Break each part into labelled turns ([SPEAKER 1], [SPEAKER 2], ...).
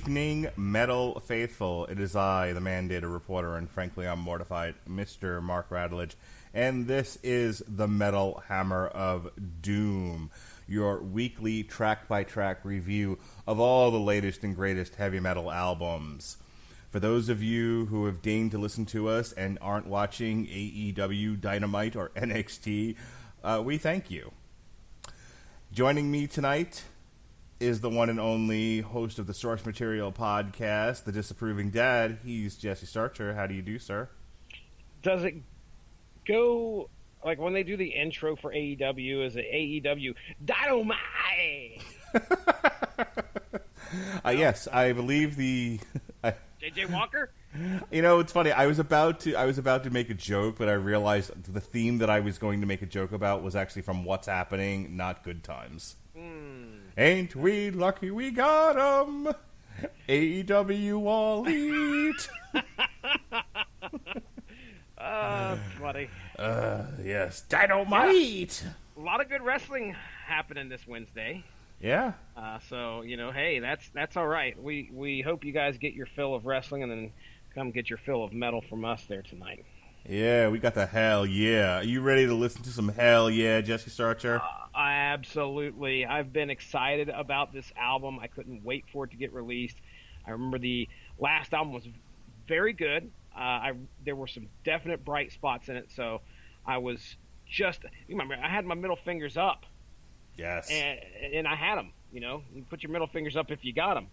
[SPEAKER 1] evening, Metal Faithful. It is I, the mandated reporter, and frankly I'm mortified, Mr. Mark Radulich, and this is the Metal Hammer of Doom, your weekly track-by-track review of all the latest and greatest heavy metal albums. For those of you who have deigned to listen to us and aren't watching AEW, Dynamite, or NXT, we thank you. Joining me tonight is the one and only host of the Source Material podcast, The Disapproving Dad. He's Jesse Starcher. How do you do, sir?
[SPEAKER 2] Does it go, like when they do the intro for AEW, is it AEW Dynamite?
[SPEAKER 1] Yes, I believe the...
[SPEAKER 2] JJ Walker?
[SPEAKER 1] You know, it's funny. I was about to make a joke, but I realized the theme that I was going to make a joke about was actually from What's Happening, not Good Times. Ain't we lucky we got 'em? AEW All Elite.
[SPEAKER 2] Funny.
[SPEAKER 1] Yes, Dynamite.
[SPEAKER 2] A lot of good wrestling happening this Wednesday.
[SPEAKER 1] Yeah.
[SPEAKER 2] So, you know, hey, that's all right. We hope you guys get your fill of wrestling and then come get your fill of metal from us there tonight.
[SPEAKER 1] Yeah, we got the Hellyeah. Are you ready to listen to some Hellyeah, Jesse Starcher?
[SPEAKER 2] Absolutely. I've been excited about this album. I couldn't wait for it to get released. I remember the last album was very good. There were some definite bright spots in it, so I was just... You remember, I had my middle fingers up.
[SPEAKER 1] Yes.
[SPEAKER 2] And I had them, you know. You put your middle fingers up if you got them.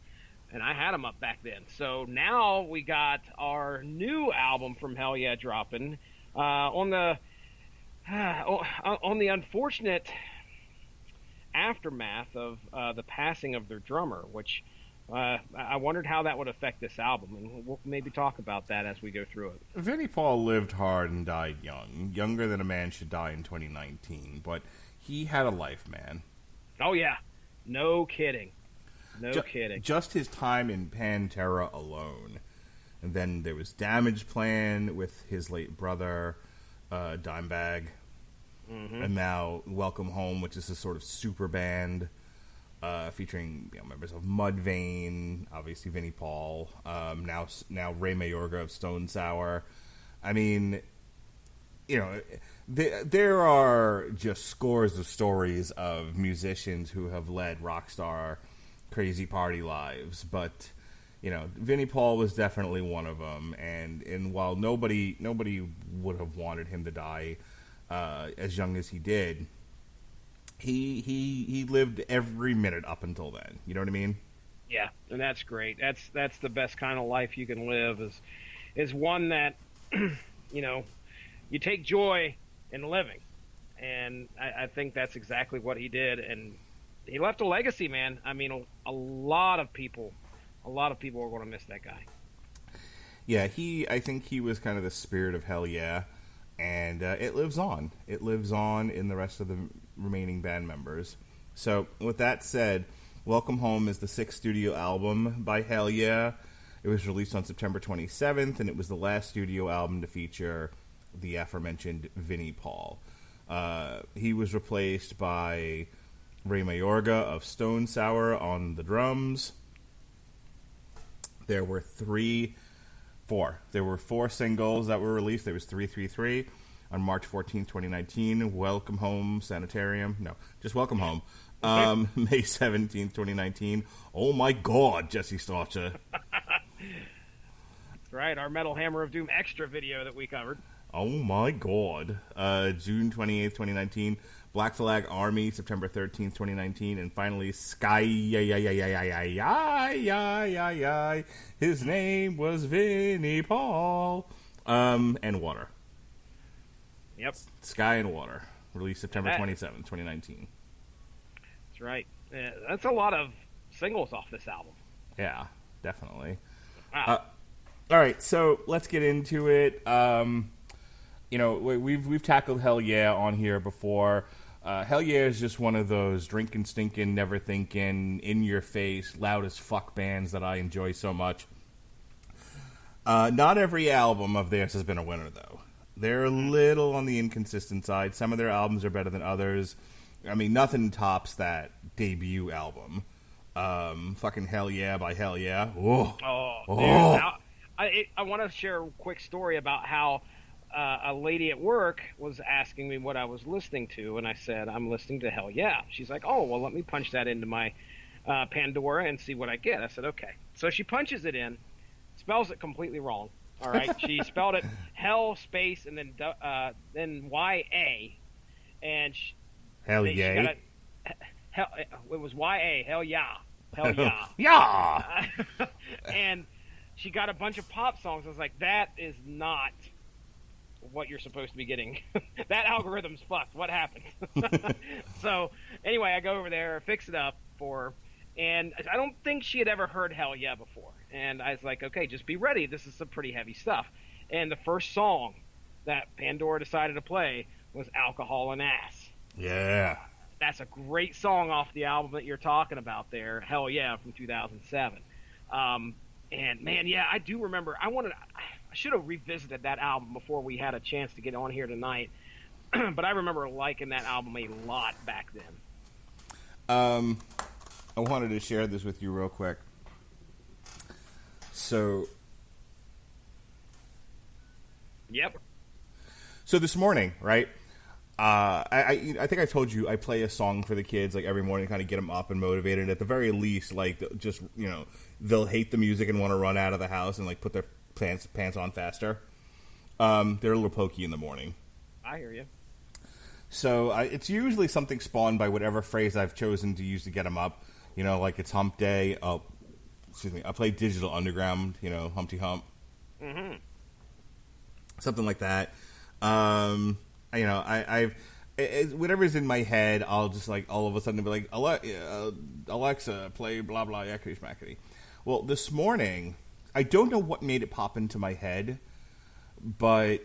[SPEAKER 2] And I had them up back then. So now we got our new album from Hellyeah dropping on the unfortunate aftermath of the passing of their drummer, which I wondered how that would affect this album, and we'll maybe talk about that as we go through it.
[SPEAKER 1] Vinnie Paul lived hard and died young, younger than a man should die in 2019, but he had a life, man.
[SPEAKER 2] Oh, yeah. No kidding. No kidding.
[SPEAKER 1] Just his time in Pantera alone. And then there was Damage Plan with his late brother, Dimebag. Mm-hmm. And now Welcome Home, which is a sort of super band featuring members of Mudvayne, obviously Vinnie Paul, now Ray Mayorga of Stone Sour. I mean, you know, there are just scores of stories of musicians who have led rock star crazy party lives, but you know, Vinnie Paul was definitely one of them. And while nobody would have wanted him to die as young as he did, he lived every minute up until then. You know what I mean?
[SPEAKER 2] Yeah, and that's great. That's the best kind of life you can live, is one that you know, you take joy in living, and I think that's exactly what he did. And he left a legacy, man. I mean, a lot of people are going to miss that guy.
[SPEAKER 1] Yeah, I think he was kind of the spirit of Hellyeah, and it lives on. It lives on in the rest of the remaining band members. So, with that said, Welcome Home is the 6th studio album by Hellyeah. It was released on September 27th, and it was the last studio album to feature the aforementioned Vinnie Paul. He was replaced by Ray Mayorga of Stone Sour on the drums. There were four singles that were released. There was 333 on March 14th, 2019. Welcome Home Sanitarium. No, just Welcome Home. May 17th, 2019. Oh my God, Jesse Starcher.
[SPEAKER 2] That's right, our Metal Hammer of Doom extra video that we covered.
[SPEAKER 1] Oh my God. June 28th, 2019. Black Flag Army, September 13th, 2019. And finally, Sky. His name was Vinnie Paul. And Water.
[SPEAKER 2] Yep.
[SPEAKER 1] Sky and Water. Released September 27th, 2019.
[SPEAKER 2] That's right. That's a lot of singles off this album.
[SPEAKER 1] Yeah, definitely.
[SPEAKER 2] Wow.
[SPEAKER 1] All right, so let's get into it. You know, we've tackled Hellyeah on here before. Hellyeah is just one of those drinking, stinking, never thinking, in your face, loud as fuck bands that I enjoy so much. Not every album of theirs has been a winner, though. They're a little on the inconsistent side. Some of their albums are better than others. I mean, nothing tops that debut album. Fucking Hellyeah by Hellyeah. Oh,
[SPEAKER 2] Dude, I want to share a quick story about how a lady at work was asking me what I was listening to, and I said, I'm listening to Hellyeah. She's like, oh, well, let me punch that into my Pandora and see what I get. I said, okay. So she punches it in, spells it completely wrong. All right, she spelled it hell space and then Y-A, and
[SPEAKER 1] Hellyeah.
[SPEAKER 2] It was Y-A, Hellyeah. Hellyeah.
[SPEAKER 1] Yeah.
[SPEAKER 2] And she got a bunch of pop songs. I was like, that is not what you're supposed to be getting. That algorithm's fucked. What happened? So anyway, I go over there, fix it up for her, and I don't think she had ever heard Hellyeah before. And I was like, okay, just be ready. This is some pretty heavy stuff. And the first song that Pandora decided to play was Alcohol and Ass.
[SPEAKER 1] Yeah.
[SPEAKER 2] That's a great song off the album that you're talking about there, Hellyeah from 2007. And man, yeah, I do remember. I should have revisited that album before we had a chance to get on here tonight. But I remember liking that album a lot back then.
[SPEAKER 1] I wanted to share this with you real quick. So this morning, right? I think I told you I play a song for the kids like every morning to kind of get them up and motivated. At the very least, like just they'll hate the music and want to run out of the house and like put their pants on faster. They're a little pokey in the morning.
[SPEAKER 2] I hear you.
[SPEAKER 1] So it's usually something spawned by whatever phrase I've chosen to use to get them up. Like it's Hump Day. Oh, excuse me. I play Digital Underground. Humpty Hump.
[SPEAKER 2] Mm-hmm.
[SPEAKER 1] Something like that. I've whatever's in my head, I'll just like all of a sudden be like, Alexa, play blah blah yakety schmackety. Well, this morning, I don't know what made it pop into my head, but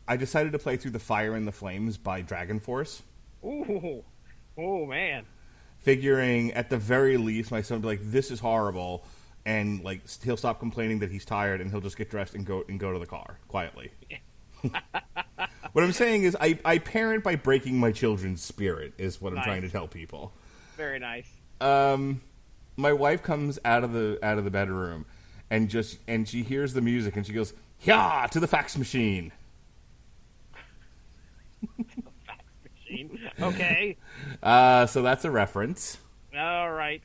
[SPEAKER 1] I decided to play Through the Fire and the Flames by Dragon Force.
[SPEAKER 2] Ooh, oh man!
[SPEAKER 1] Figuring at the very least, my son would be like, "This is horrible," and like he'll stop complaining that he's tired, and he'll just get dressed and go to the car quietly. What I'm saying is, I parent by breaking my children's spirit. Is what I'm trying to tell people.
[SPEAKER 2] Very nice.
[SPEAKER 1] My wife comes out of the bedroom, and she hears the music, and she goes, "Yeah, to the fax machine."
[SPEAKER 2] Fax machine. Okay.
[SPEAKER 1] So that's a reference.
[SPEAKER 2] All right.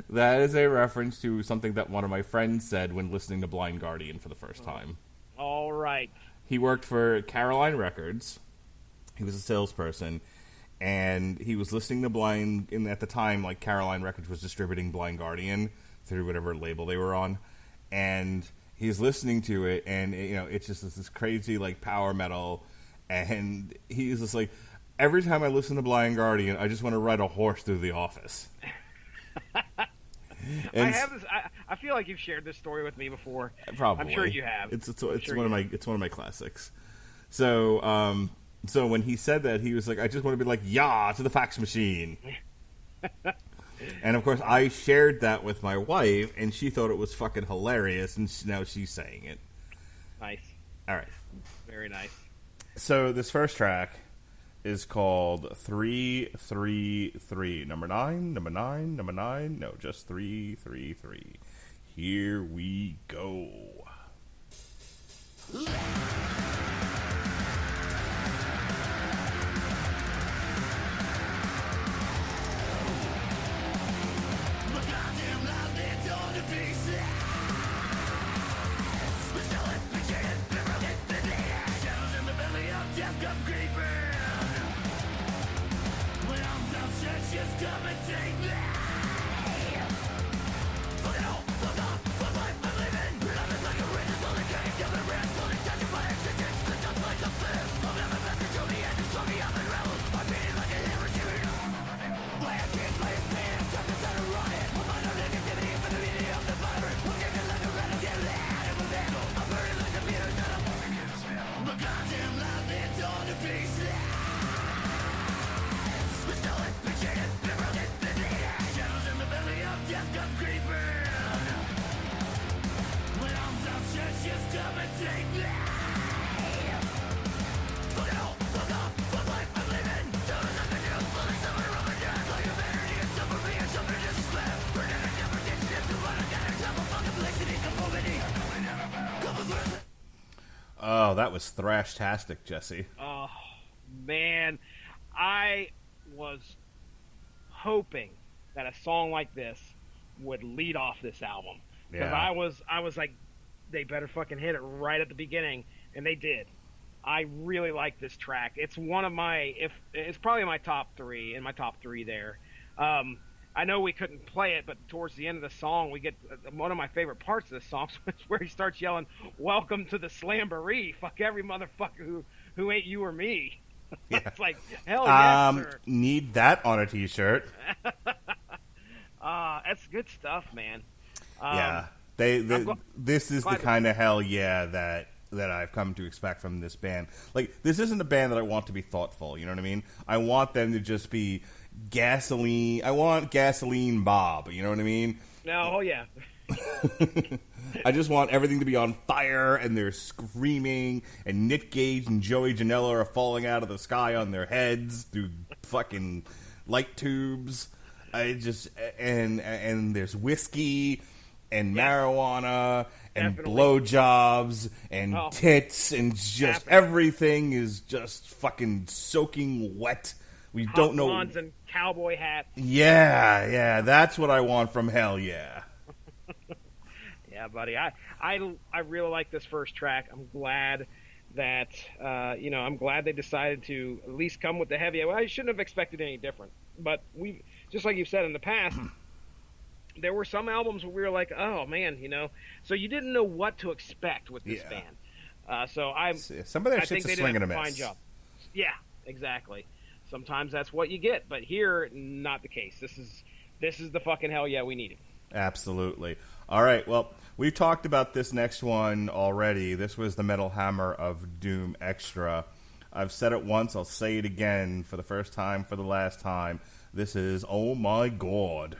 [SPEAKER 1] That is a reference to something that one of my friends said when listening to Blind Guardian for the first time.
[SPEAKER 2] All right.
[SPEAKER 1] He worked for Caroline Records. He was a salesperson, and he was listening to and at the time, like Caroline Records was distributing Blind Guardian through whatever label they were on, and he's listening to it, and it's just this crazy like power metal, and he's just like, every time I listen to Blind Guardian, I just want to ride a horse through the office.
[SPEAKER 2] I have this. I feel like you've shared this story with me before.
[SPEAKER 1] Probably,
[SPEAKER 2] I'm sure you have.
[SPEAKER 1] It's one of my classics. So when he said that, he was like, "I just want to be like, yeah, to the fax machine." And of course, I shared that with my wife, and she thought it was fucking hilarious, and now she's saying it.
[SPEAKER 2] Nice.
[SPEAKER 1] All right.
[SPEAKER 2] Very nice.
[SPEAKER 1] So this first track is called 333. Number 9. No, just 333. Here we go. Oh, that was thrash-tastic, Jesse.
[SPEAKER 2] Oh, man. I was hoping that a song like this would lead off this album. Because I was like, they better fucking hit it right at the beginning, and they did. I really like this track. It's one of it's probably my top three, there. I know we couldn't play it, but towards the end of the song, we get one of my favorite parts of the song, where he starts yelling, "Welcome to the Slamboree! Fuck every motherfucker who ain't you or me."
[SPEAKER 1] Yeah.
[SPEAKER 2] It's like, hell yes, sir.
[SPEAKER 1] Need that on a t-shirt.
[SPEAKER 2] That's good stuff, man.
[SPEAKER 1] Yeah. This is the kind of Hellyeah that I've come to expect from this band. Like, this isn't a band that I want to be thoughtful, you know what I mean? I want them to just be gasoline. I want Gasoline Bob, you know what I mean?
[SPEAKER 2] No, oh yeah.
[SPEAKER 1] I just want everything to be on fire, and they're screaming, and Nick Gage and Joey Janela are falling out of the sky on their heads through fucking light tubes. And there's whiskey and marijuana and blowjobs and tits, and just everything is just fucking soaking wet. We don't know.
[SPEAKER 2] Blondes and cowboy hats.
[SPEAKER 1] Yeah, that's what I want from Hellyeah.
[SPEAKER 2] Yeah, buddy. I really like this first track. I'm glad that I'm glad they decided to at least come with the heavy. Well, I shouldn't have expected any different. But we, just like you've said in the past, there were some albums where we were like, oh man, so you didn't know what to expect with this band.
[SPEAKER 1] Some of their shit's a swing and a miss.
[SPEAKER 2] Fine job. Yeah, exactly. Sometimes that's what you get, but here, not the case. This is the fucking Hellyeah we needed.
[SPEAKER 1] Absolutely. All right, well, we've talked about this next one already. This was the Metal Hammer of Doom Extra. I've said it once, I'll say it again for the first time, for the last time. This is Oh My God.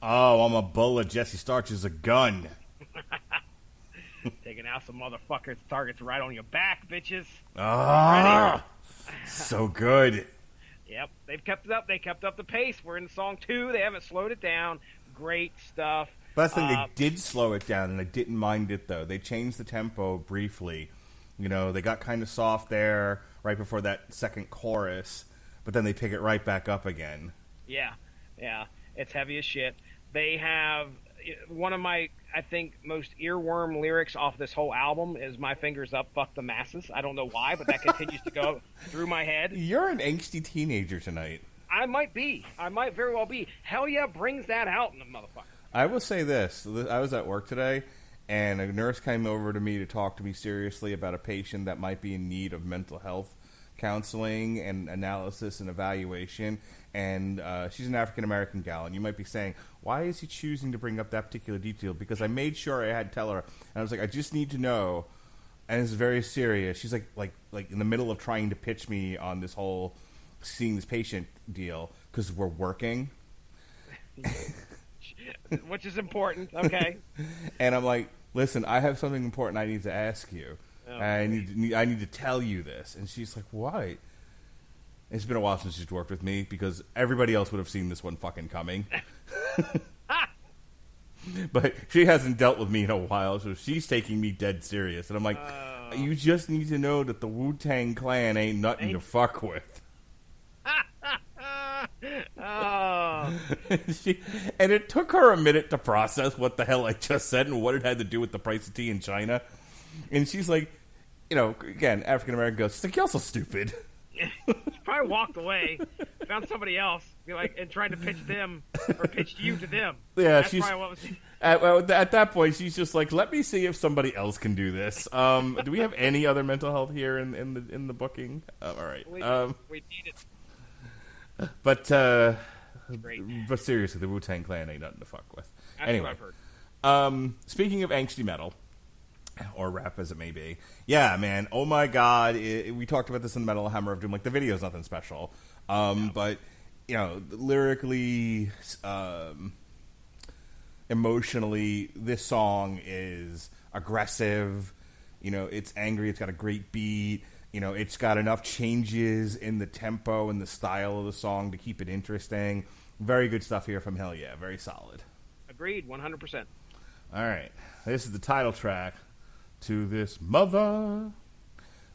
[SPEAKER 1] Oh, I'm a bullet. Jesse Starcher's a gun.
[SPEAKER 2] Taking out some motherfuckers' targets right on your back, bitches.
[SPEAKER 1] Ah, so good.
[SPEAKER 2] Yep, they've kept it up. They kept up the pace. We're in song 2. They haven't slowed it down. Great stuff.
[SPEAKER 1] But that's the thing, they did slow it down, and I didn't mind it, though. They changed the tempo briefly. They got kind of soft there right before that second chorus, but then they pick it right back up again.
[SPEAKER 2] Yeah. It's heavy as shit. They have one of my, I think, most earworm lyrics off this whole album is "My fingers up, fuck the masses." I don't know why, but that continues to go through my head.
[SPEAKER 1] You're an angsty teenager tonight.
[SPEAKER 2] I might be. I might very well be. Hellyeah brings that out in the motherfucker.
[SPEAKER 1] I will say this. I was at work today, and a nurse came over to me to talk to me seriously about a patient that might be in need of mental health counseling and analysis and evaluation. And she's an African-American gal, and you might be saying, why is he choosing to bring up that particular detail? Because I made sure I had to tell her, and I was like, I just need to know and it's very serious. She's like in the middle of trying to pitch me on this whole seeing this patient deal because we're working.
[SPEAKER 2] Which is important, okay.
[SPEAKER 1] And I'm like, listen, I have something important I need to ask you. I need to tell you this. And she's like, what? It's been a while since she's worked with me because everybody else would have seen this one fucking coming. But she hasn't dealt with me in a while, so she's taking me dead serious. And I'm like, you just need to know that the Wu-Tang Clan ain't nothing to fuck with. And it took her a minute to process what the hell I just said and what it had to do with the price of tea in China. And she's like, again, African American girl, she's like, you're also stupid.
[SPEAKER 2] She probably walked away, found somebody else, and tried to pitch them or pitched you to them.
[SPEAKER 1] Yeah,
[SPEAKER 2] that's probably what was.
[SPEAKER 1] At that point, she's just like, let me see if somebody else can do this. Do we have any other mental health here in the booking? All right,
[SPEAKER 2] we need it.
[SPEAKER 1] But seriously, the Wu-Tang Clan ain't nothing to fuck with.
[SPEAKER 2] That's
[SPEAKER 1] anyway,
[SPEAKER 2] what I've heard.
[SPEAKER 1] Speaking of angsty metal, or rap as it may be, yeah, man, oh my god, we talked about this in the Metal Hammer of Doom, like the video's nothing special, but, lyrically, emotionally, this song is aggressive, it's angry, it's got a great beat, it's got enough changes in the tempo and the style of the song to keep it interesting. Very good stuff here from Hellyeah. Very solid.
[SPEAKER 2] Agreed, 100%.
[SPEAKER 1] All right. This is the title track to this Mother.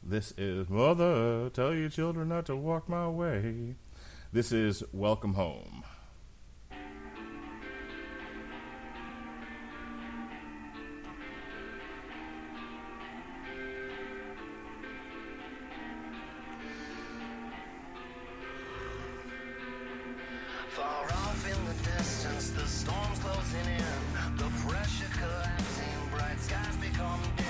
[SPEAKER 1] This is Mother, tell your children not to walk my way. This is Welcome Home.
[SPEAKER 3] Far off in the distance, the storm's closing in. The pressure collapsing, bright skies become dim.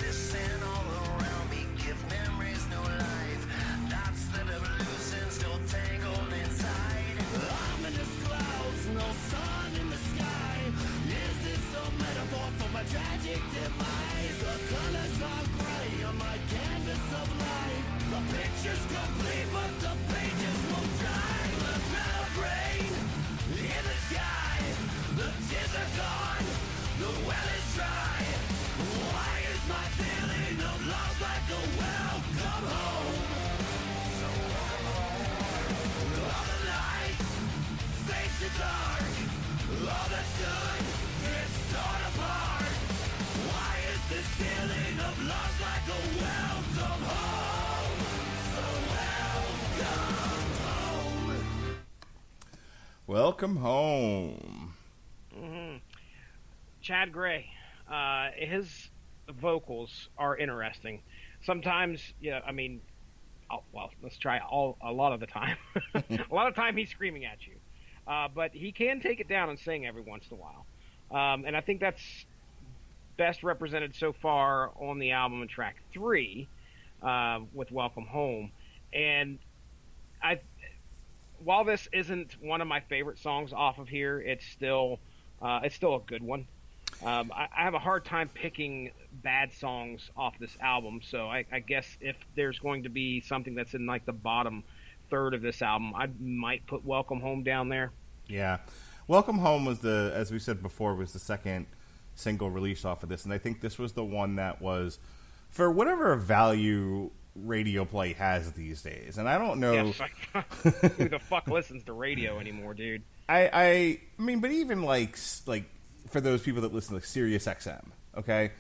[SPEAKER 3] There's sin all around me, give memories new life. Dots that have loosened, still tangled inside. Ominous clouds, no sun in the sky. Is this a metaphor for my tragic demise? The colors are gray on my canvas of life. The picture's complete, but the pages won't dry. The smell of rain in the sky. The tears are gone, the well is dry. Why is my feeling of love's like a welcome home? All the lights face the dark. All that's good is torn apart. Why is this feeling of love's like a welcome home? So welcome home.
[SPEAKER 1] Welcome home.
[SPEAKER 2] Mm-hmm. Chad Gray, his vocals are interesting. Sometimes, let's try a lot of the time. A lot of time he's screaming at you. But he can take it down and sing every once in a while. And I think that's best represented so far on the album in track 3 with Welcome Home. And while this isn't one of my favorite songs off of here, it's still a good one. I have a hard time picking bad songs off this album, so I guess if there's going to be something that's in like the bottom third of this album, I might put Welcome Home down there.
[SPEAKER 1] Yeah. Welcome Home was as we said before, was the second single released off of this, and I think this was the one that was, for whatever value radio play has these days, and I don't know
[SPEAKER 2] who the fuck listens to radio anymore, dude.
[SPEAKER 1] I mean, but even like for those people that listen to like Sirius XM, okay,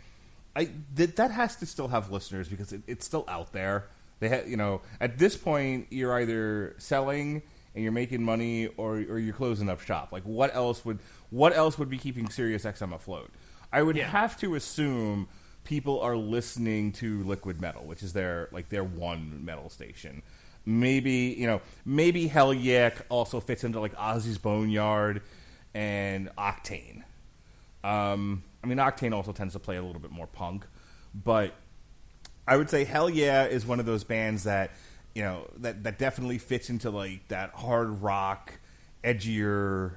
[SPEAKER 1] that has to still have listeners because it's still out there. They at this point you're either selling and you're making money or you're closing up shop. Like what else would be keeping Sirius XM afloat? I would have to assume people are listening to Liquid Metal, which is their one metal station. Maybe Hellyeah also fits into like Ozzy's Boneyard and Octane. Octane also tends to play a little bit more punk, but I would say Hellyeah is one of those bands that that definitely fits into like that hard rock, edgier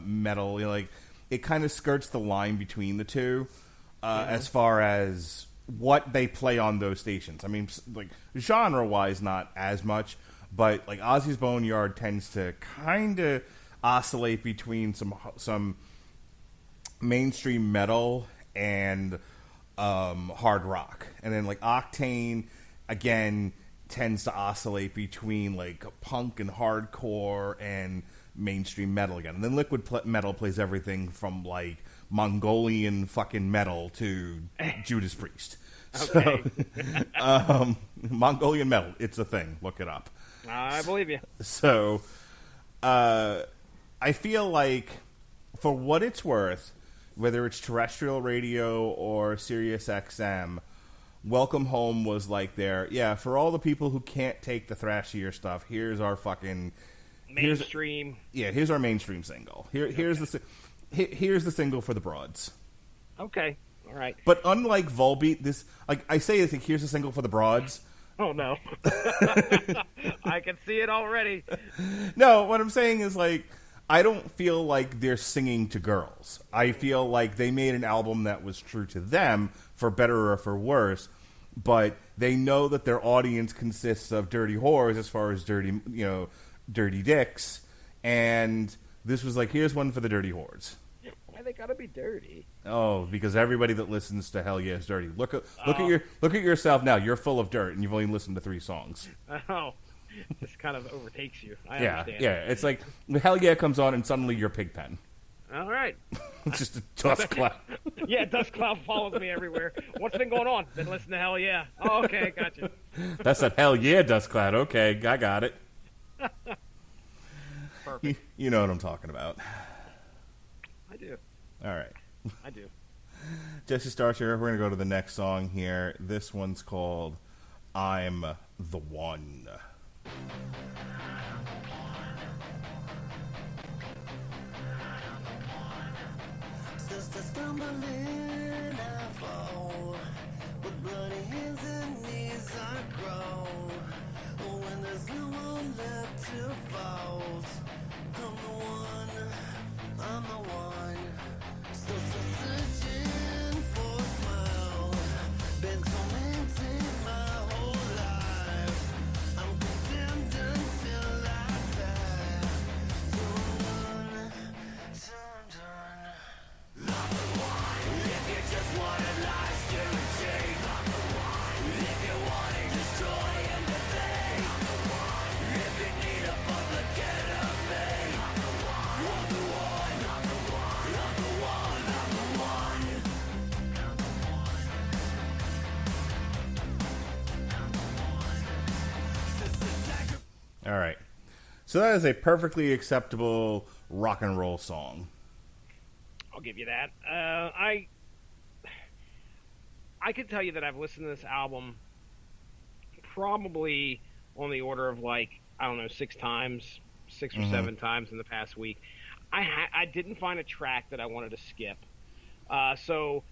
[SPEAKER 1] metal. Like it kind of skirts the line between the two as far as what they play on those stations. I mean, like, genre-wise, not as much, but like Ozzy's Boneyard tends to kind of oscillate between some mainstream metal and hard rock, and then like Octane again tends to oscillate between like punk and hardcore and mainstream metal again. And then Liquid Metal plays everything from like Mongolian fucking metal to Judas Priest.
[SPEAKER 2] Okay.
[SPEAKER 1] So, Mongolian metal, it's a thing. Look it up.
[SPEAKER 2] I believe you.
[SPEAKER 1] So, I feel like, for what it's worth, whether it's terrestrial radio or Sirius XM, Welcome Home was like for all the people who can't take the thrashier stuff, here's our fucking...
[SPEAKER 2] Mainstream.
[SPEAKER 1] Here's our mainstream single. Here's the single for the broads.
[SPEAKER 2] Okay. All right.
[SPEAKER 1] But unlike Volbeat, here's the single for the broads.
[SPEAKER 2] Oh, no. I can see it already.
[SPEAKER 1] No, what I'm saying is, like, I don't feel like they're singing to girls. I feel like they made an album that was true to them, for better or for worse, but they know that their audience consists of dirty whores as far as dirty dicks, and this was like, here's one for the dirty whores.
[SPEAKER 2] Why they gotta be dirty?
[SPEAKER 1] Oh, because everybody that listens to Hellyeah is dirty. Look at yourself now. You're full of dirt, and you've only listened to 3 songs.
[SPEAKER 2] Oh, this kind of overtakes you. I understand.
[SPEAKER 1] Yeah. It's like Hellyeah comes on, and suddenly you're Pigpen.
[SPEAKER 2] All right.
[SPEAKER 1] It's just a dust cloud.
[SPEAKER 2] Yeah, dust cloud follows me everywhere. What's been going on? Been listening to Hellyeah. Oh, okay, gotcha.
[SPEAKER 1] That's that Hellyeah dust cloud. Okay, I got it.
[SPEAKER 2] Perfect.
[SPEAKER 1] You know what I'm talking about.
[SPEAKER 2] I do.
[SPEAKER 1] All right.
[SPEAKER 2] I do.
[SPEAKER 1] Jesse Starcher, we're going to go to the next song here. This one's called I'm the One.
[SPEAKER 3] Just a stumbling I fall, with bloody hands and knees I grow. When there's no one left to fault, I'm the one. Still searching for a smile, been tormented my whole life. I'm condemned until I die. Till I'm done. If you just wanted lies to achieve, if you wanted destroy and defeat, if you need a public enemy, I'm the one, I'm the one, I'm the one, I'm the one.
[SPEAKER 1] All right. So that is a perfectly acceptable rock and roll song.
[SPEAKER 2] I'll give you that. I can tell you that I've listened to this album probably on the order of, like, I don't know, 6 times, 6 or 7 times in the past week. I didn't find a track that I wanted to skip. So,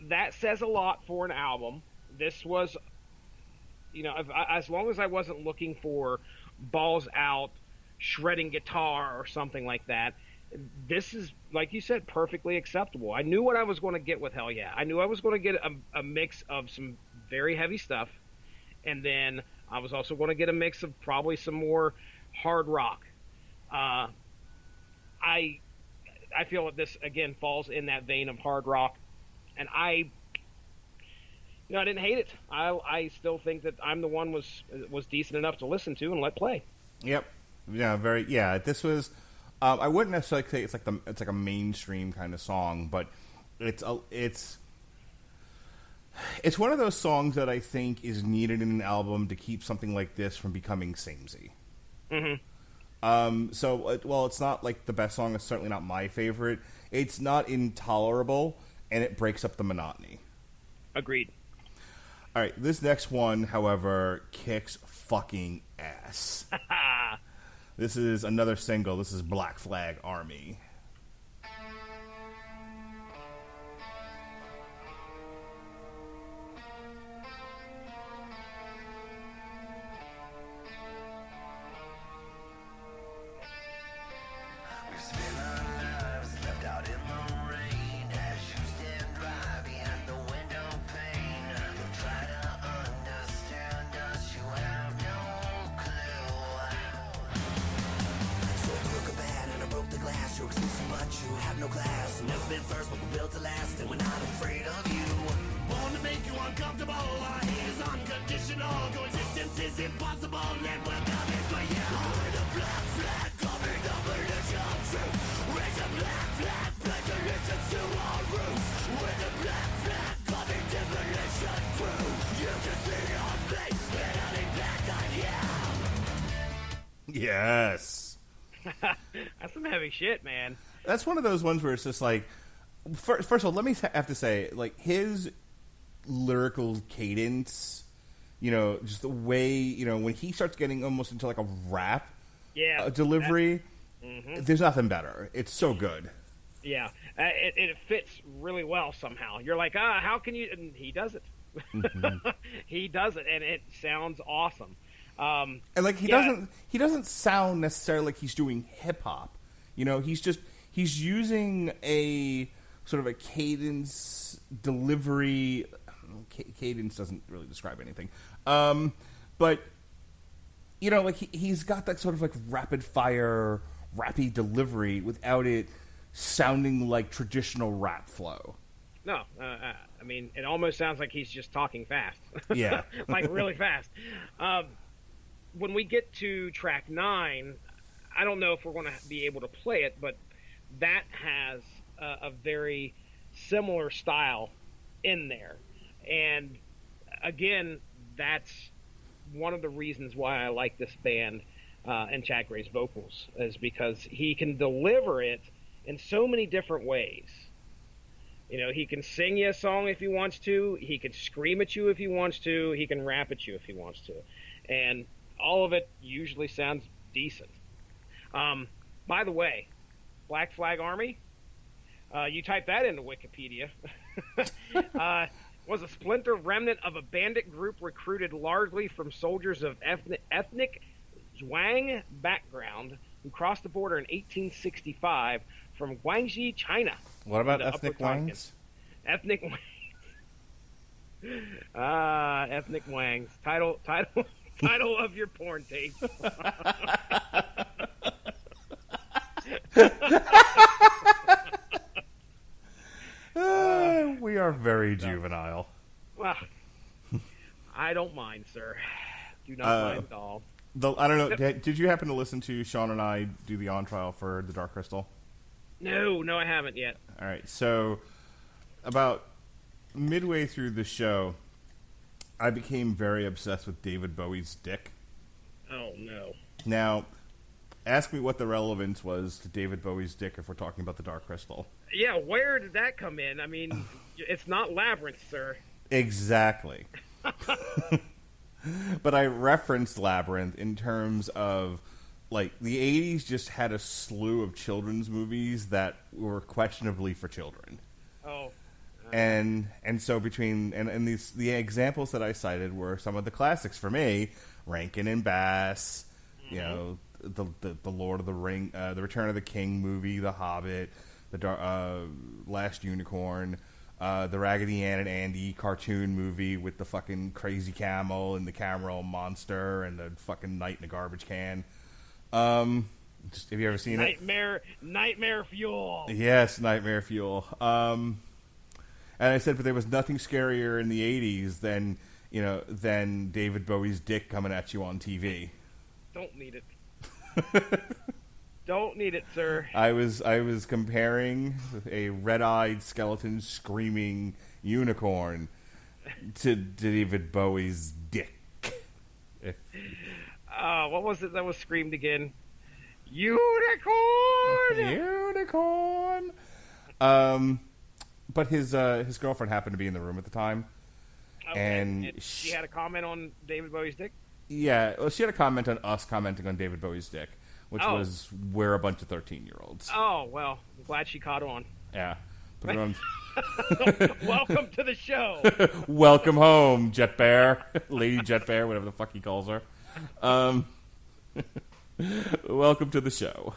[SPEAKER 2] that says a lot for an album. This was, as long as I wasn't looking for balls out, shredding guitar or something like that, this is, like you said, perfectly acceptable. I knew what I was going to get with Hellyeah. I knew I was going to get a mix of some very heavy stuff, and then I was also going to get a mix of probably some more hard rock. I feel that this, again, falls in that vein of hard rock, and I didn't hate it. I still think that I'm the One was decent enough to listen to and let play.
[SPEAKER 1] Yep. Yeah, this was... I wouldn't necessarily say it's like a mainstream kind of song, but it's one of those songs that I think is needed in an album to keep something like this from becoming samey. So while it's not like the best song, it's certainly not my favorite. It's not intolerable, and it breaks up the monotony.
[SPEAKER 2] Agreed.
[SPEAKER 1] All right, this next one, however, kicks fucking ass. This is another single. This is Black Flag Army.
[SPEAKER 3] We spend our lives left out in the rain as you stand dry behind the window pane. comfortable. He's unconditional. Going distance is impossible. And we're coming for you. With a black flag coming up in the country. Raise a black flag, pledge allegiance to our roots. With a black flag coming demolition crew. You can see on me, and I'll be back on you.
[SPEAKER 1] Yes.
[SPEAKER 2] That's some heavy shit, man.
[SPEAKER 1] That's one of those ones where it's just like, first of all, let me have to say, like, his lyrical cadence, you know, just the way, you know, when he starts getting almost into like a rap delivery, there's nothing better. It's so good.
[SPEAKER 2] Yeah, it fits really well somehow. You're like, how can you? And he does it. He does it, and it sounds awesome.
[SPEAKER 1] And like he doesn't sound necessarily like he's doing hip hop. You know, he's using a sort of a cadence delivery. Cadence doesn't really describe anything, but you know, like he's got that sort of like rapid fire, rappy delivery without it sounding like traditional rap flow.
[SPEAKER 2] No, I mean, it almost sounds like he's just talking fast.
[SPEAKER 1] Yeah,
[SPEAKER 2] like really fast. When we get to track 9, I don't know if we're going to be able to play it, but that has a very similar style in there. And again, that's one of the reasons why I like this band and Chad Gray's vocals, is because he can deliver it in so many different ways. You know, he can sing you a song if he wants to. He can scream at you if he wants to. He can rap at you if he wants to. And all of it usually sounds decent. By the way, Black Flag Army, you type that into Wikipedia, was a splinter remnant of a bandit group recruited largely from soldiers of ethnic Zhuang background who crossed the border in 1865 from Guangxi, China.
[SPEAKER 1] What about ethnic Wangs?
[SPEAKER 2] Ethnic Wangs. Ethnic Wangs. Title of your porn tape.
[SPEAKER 1] We are very juvenile.
[SPEAKER 2] Well, I don't mind, sir. Do not mind at all.
[SPEAKER 1] I don't know. Did you happen to listen to Sean and I do the on trial for the Dark Crystal?
[SPEAKER 2] No, I haven't yet.
[SPEAKER 1] All right. So, about midway through the show, I became very obsessed with David Bowie's dick.
[SPEAKER 2] Oh, no.
[SPEAKER 1] Now, ask me what the relevance was to David Bowie's dick if we're talking about the Dark Crystal.
[SPEAKER 2] Yeah, where did that come in? I mean, it's not Labyrinth, sir.
[SPEAKER 1] Exactly. But I referenced Labyrinth in terms of, like, the 80s just had a slew of children's movies that were questionably for children.
[SPEAKER 2] Oh.
[SPEAKER 1] And so between the examples that I cited were some of the classics for me: Rankin and Bass, you know, the Lord of the Ring, the Return of the King movie, The Hobbit, the Last Unicorn, the Raggedy Ann and Andy cartoon movie with the fucking crazy camel and the camera monster and the fucking knight in a garbage can. Have you ever seen it?
[SPEAKER 2] Nightmare Fuel.
[SPEAKER 1] Yes, Nightmare Fuel. And I said, but there was nothing scarier in the 80s than David Bowie's dick coming at you on TV.
[SPEAKER 2] Don't need it. Don't need it, sir.
[SPEAKER 1] I was comparing a red-eyed skeleton screaming unicorn to David Bowie's dick.
[SPEAKER 2] What was it that was screamed again? Unicorn!
[SPEAKER 1] Unicorn! But his girlfriend happened to be in the room at the time.
[SPEAKER 2] Okay.
[SPEAKER 1] And
[SPEAKER 2] she had a comment on David Bowie's dick?
[SPEAKER 1] Yeah, well, she had a comment on us commenting on David Bowie's dick, which was, we're a bunch of 13-year-olds.
[SPEAKER 2] Oh, well, I'm glad she caught on.
[SPEAKER 1] Yeah. Put it on.
[SPEAKER 2] Welcome to the show.
[SPEAKER 1] Welcome home, Jet Bear. Lady Jet Bear, whatever the fuck he calls her. Welcome to the show.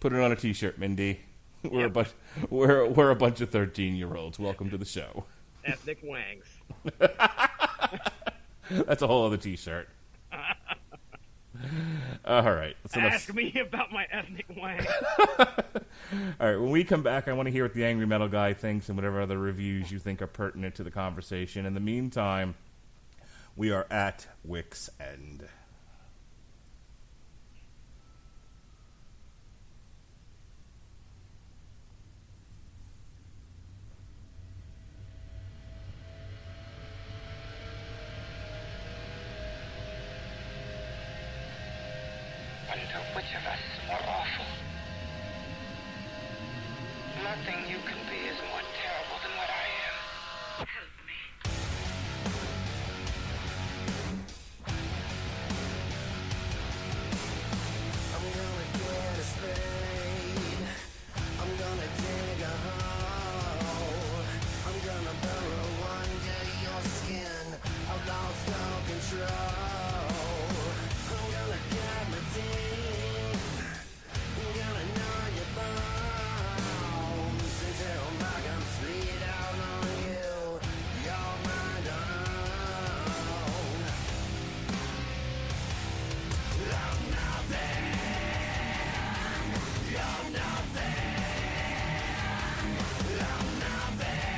[SPEAKER 1] Put it on a t-shirt, Mindy. We're a bunch of 13-year-olds. Welcome to the show.
[SPEAKER 2] Ethnic Wangs.
[SPEAKER 1] That's a whole other t-shirt. All right.
[SPEAKER 2] Ask me about my ethnic wang.
[SPEAKER 1] All right. When we come back, I want to hear what the Angry Metal Guy thinks and whatever other reviews you think are pertinent to the conversation. In the meantime, we are at Wick's End.
[SPEAKER 4] Which of us is more awful? Nothing you can be is more terrible than what I am. Help me.
[SPEAKER 3] I'm gonna get a spade. I'm gonna dig a hole. I'm gonna burrow under your skin. I've lost all control. I'm gonna get my teeth. I'm gonna gnaw your bones until my gums bleed out on you. You're mine alone. I'm nothing. You're nothing. I'm nothing.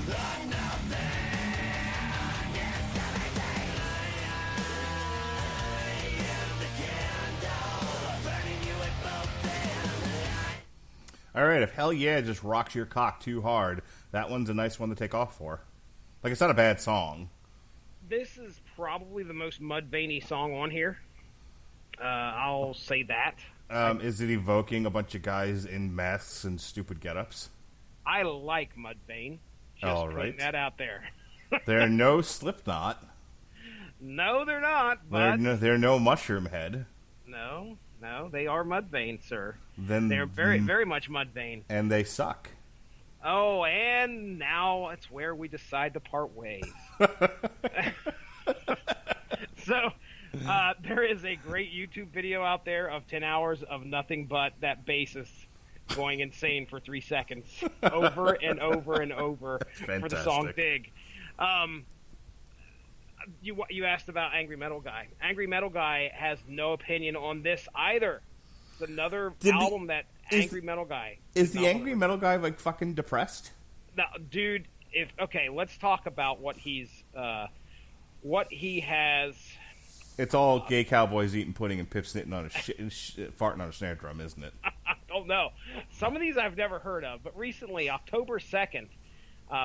[SPEAKER 3] I'm nothing. Yes, everything. I am the candle burning you at both ends.
[SPEAKER 1] All right. If Hellyeah just rocks your cock too hard, that one's a nice one to take off for. Like, it's not a bad song.
[SPEAKER 2] This is probably the most Mudvayne song on here. I'll say that.
[SPEAKER 1] Is it evoking a bunch of guys in masks and stupid get-ups?
[SPEAKER 2] I like Mudvayne. Just
[SPEAKER 1] All
[SPEAKER 2] putting
[SPEAKER 1] right.
[SPEAKER 2] that out there.
[SPEAKER 1] They're no Slipknot.
[SPEAKER 2] No, they're not. But
[SPEAKER 1] They're no Mushroom Head.
[SPEAKER 2] no, they are Mudvayne, sir.
[SPEAKER 1] Then
[SPEAKER 2] They're very much Mudvayne.
[SPEAKER 1] and they suck.
[SPEAKER 2] Oh, and now it's where we decide to part ways. So, there is a great YouTube video out there of 10 hours of nothing but that bassist going insane for 3 seconds over and over and over for the song
[SPEAKER 1] fantastic.
[SPEAKER 2] Dig. You asked about Angry Metal Guy. Angry Metal Guy has no opinion on this either. It's another album that Angry Metal Guy
[SPEAKER 1] Is the
[SPEAKER 2] not
[SPEAKER 1] Angry Metal Guy, like, fucking depressed?
[SPEAKER 2] Now, dude, let's talk about what he has.
[SPEAKER 1] It's all gay cowboys eating pudding and Pip snitting on a farting on a snare drum, isn't it?
[SPEAKER 2] I don't know. Some of these I've never heard of, but recently, October 2nd,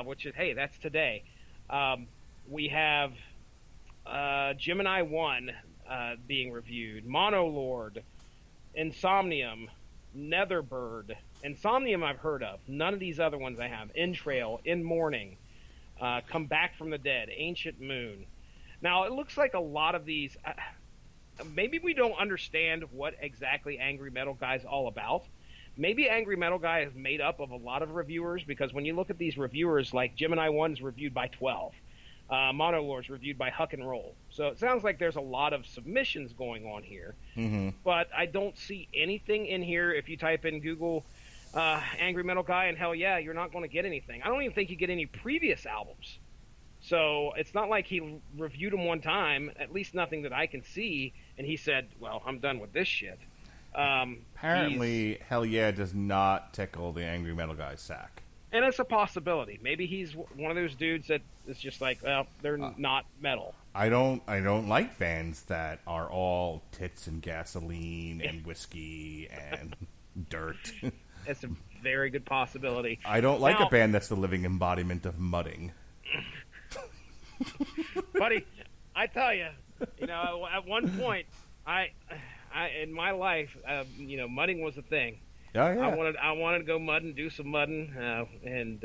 [SPEAKER 2] which is, hey, that's today, we have Gemini 1 being reviewed, Monolord, Insomnium, Netherbird. Insomnium I've heard of. None of these other ones I have. Entrail, In Mourning, Come Back from the Dead, Ancient Moon. Now, it looks like a lot of these... maybe we don't understand what exactly Angry Metal Guy is all about. Maybe Angry Metal Guy is made up of a lot of reviewers, because when you look at these reviewers, like Gemini 1's reviewed by 12. Monolord's reviewed by Huck and Roll. So it sounds like there's a lot of submissions going on here.
[SPEAKER 1] Mm-hmm.
[SPEAKER 2] But I don't see anything in here. If you type in Google Angry Metal Guy and Hellyeah, you're not going to get anything. I don't even think you get any previous albums. So it's not like he reviewed them one time, at least nothing that I can see, and he said, well, I'm done with this shit.
[SPEAKER 1] Apparently, Hellyeah does not tickle the Angry Metal Guy's sack.
[SPEAKER 2] And it's a possibility. Maybe he's one of those dudes that is just like, well, they're not metal.
[SPEAKER 1] I don't like bands that are all tits and gasoline and whiskey and dirt.
[SPEAKER 2] It's a very good possibility.
[SPEAKER 1] I don't like
[SPEAKER 2] Now,
[SPEAKER 1] a band that's the living embodiment of mudding.
[SPEAKER 2] Buddy, I tell you, at one point, I in my life, mudding was a thing.
[SPEAKER 1] Oh, yeah.
[SPEAKER 2] I wanted to go mudding, do some mudding, and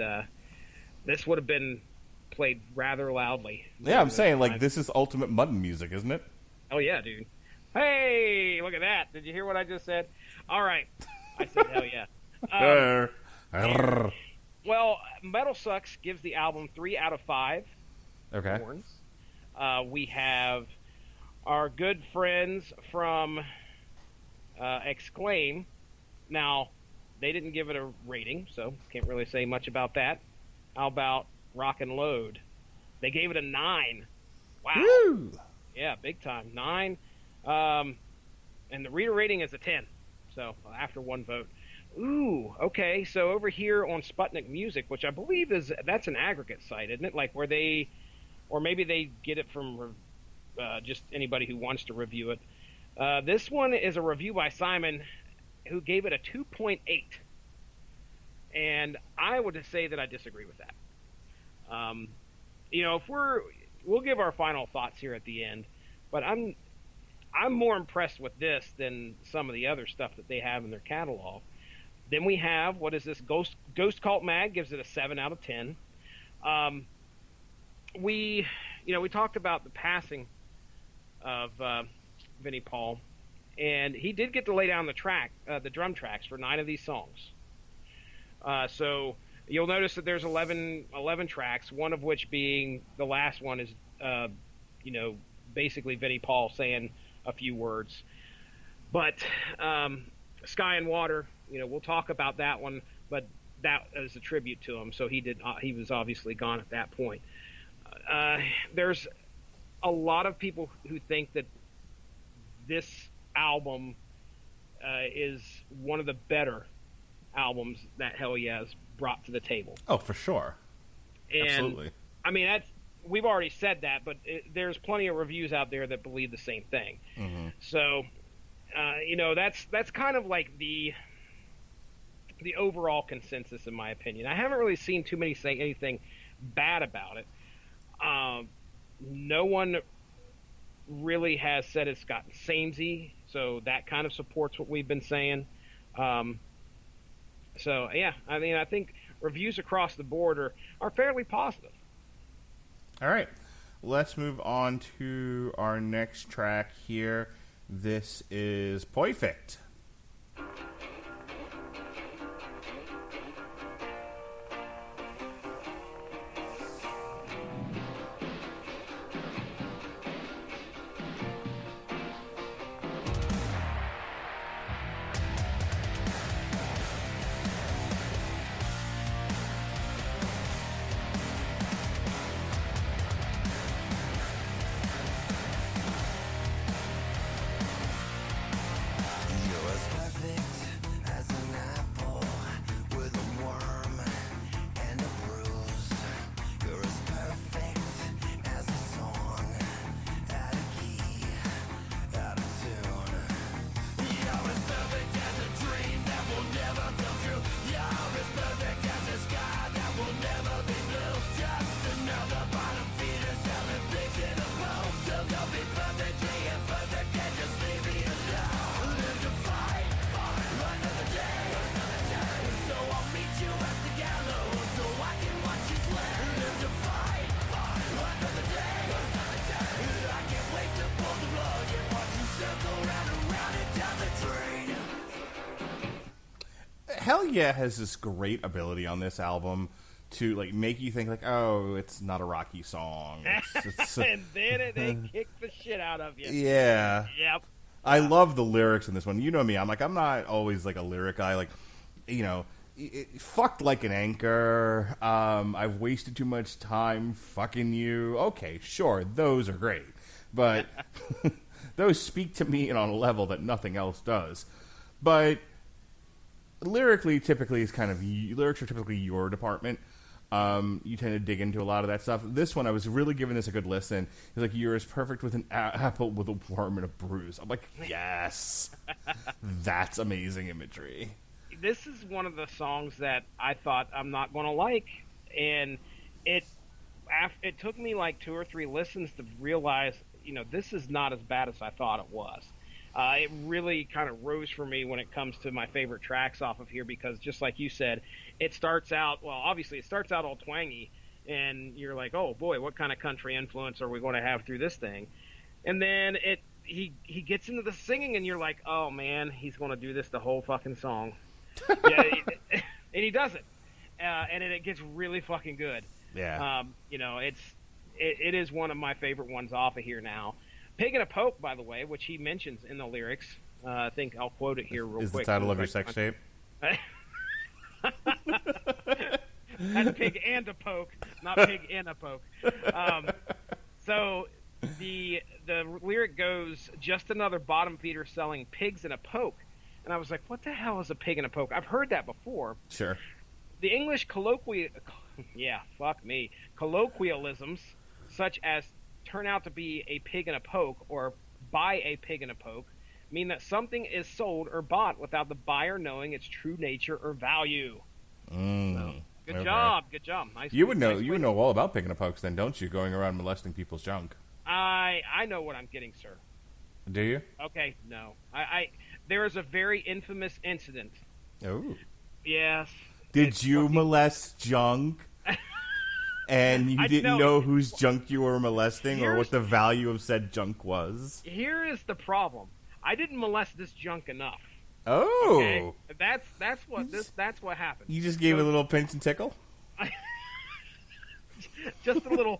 [SPEAKER 2] this would have been played rather loudly.
[SPEAKER 1] Yeah, I'm saying, like, this is ultimate mudding music, isn't it?
[SPEAKER 2] Oh, yeah, dude. Hey, look at that. Did you hear what I just said? All right. I said hell yeah. Well, Metal Sucks gives the album 3 out of 5.
[SPEAKER 1] Okay.
[SPEAKER 2] Horns. We have our good friends from Exclaim. Now, they didn't give it a rating, so can't really say much about that. How about Rock and Load? They gave it a 9. Wow.
[SPEAKER 1] Woo!
[SPEAKER 2] Yeah, big time. 9. And the reader rating is a 10. So after one vote. Ooh, okay. So over here on Sputnik Music, which I believe that's an aggregate site, isn't it? Like where they, or maybe they get it from just anybody who wants to review it. This one is a review by Simon, who gave it a 2.8, and I would say that I disagree with that. If we'll give our final thoughts here at the end, but I'm more impressed with this than some of the other stuff that they have in their catalog. Then we have, what is this? Ghost Cult Mag gives it a 7 out of 10. We talked about the passing of Vinnie Paul, and he did get to lay down the drum tracks for 9 of these songs. So you'll notice that there's 11 tracks, one of which being the last one is, basically Vinnie Paul saying a few words. But Sky and Water, we'll talk about that one, but that is a tribute to him. So he was obviously gone at that point. There's a lot of people who think that this album is one of the better albums that Hellyeah has brought to the table.
[SPEAKER 1] Oh, for sure.
[SPEAKER 2] And,
[SPEAKER 1] absolutely.
[SPEAKER 2] I mean, we've already said that, but there's plenty of reviews out there that believe the same thing.
[SPEAKER 1] Mm-hmm.
[SPEAKER 2] So, that's kind of like the overall consensus, in my opinion. I haven't really seen too many say anything bad about it. No one really has said it's gotten samey, so that kind of supports what we've been saying. So, yeah, I mean, I think reviews across the board are fairly positive.
[SPEAKER 1] All right, let's move on to our next track here. This is Perfect. Hellyeah has this great ability on this album to make you think oh, it's not a Rocky song. It's
[SPEAKER 2] and then they kick the shit out of you.
[SPEAKER 1] Yeah.
[SPEAKER 2] Yep.
[SPEAKER 1] I love the lyrics in this one. You know me. I'm not always a lyric guy. Fucked like an anchor. I've wasted too much time fucking you. Okay, sure, those are great, but those speak to me on a level that nothing else does. But lyrically, typically, lyrics are typically your department. You tend to dig into a lot of that stuff. This one, I was really giving this a good listen. It's like, you're as perfect with an apple with a worm and a bruise. I'm like, yes, that's amazing imagery.
[SPEAKER 2] This is one of the songs that I thought I'm not going to like, and it took me 2 or 3 listens to realize, this is not as bad as I thought it was. It really kind of rose for me when it comes to my favorite tracks off of here, because just like you said, it starts out all twangy, and you're like, oh boy, what kind of country influence are we going to have through this thing? And then he gets into the singing, and you're like, oh man, he's going to do this the whole fucking song. Yeah, and he does it, and it gets really fucking good.
[SPEAKER 1] Yeah.
[SPEAKER 2] It is one of my favorite ones off of here now. Pig and a Poke, by the way, which he mentions in the lyrics. I think I'll quote it here real quick.
[SPEAKER 1] Is the title of your sex tape?
[SPEAKER 2] That's Pig and a Poke, not Pig in a Poke. So the the lyric goes, "Just another bottom feeder selling pigs in a poke," and I was like, "What the hell is a pig in a poke?" I've heard that before.
[SPEAKER 1] Sure.
[SPEAKER 2] The English colloquialisms such as "turn out to be a pig in a poke" or "buy a pig in a poke" mean that something is sold or bought without the buyer knowing its true nature or value. So, good job. Nice.
[SPEAKER 1] You would know all about picking up pokes, then, don't you? Going around molesting people's junk.
[SPEAKER 2] I know what I'm getting, sir.
[SPEAKER 1] Do you?
[SPEAKER 2] Okay, no. There is a very infamous incident.
[SPEAKER 1] Oh.
[SPEAKER 2] Yes.
[SPEAKER 1] Did you molest junk? And you didn't know whose junk you were molesting or what the value of said junk was?
[SPEAKER 2] Here is the problem. I didn't molest this junk enough.
[SPEAKER 1] Oh.
[SPEAKER 2] Okay? That's what happened.
[SPEAKER 1] You just gave it a little pinch and tickle?
[SPEAKER 2] just a little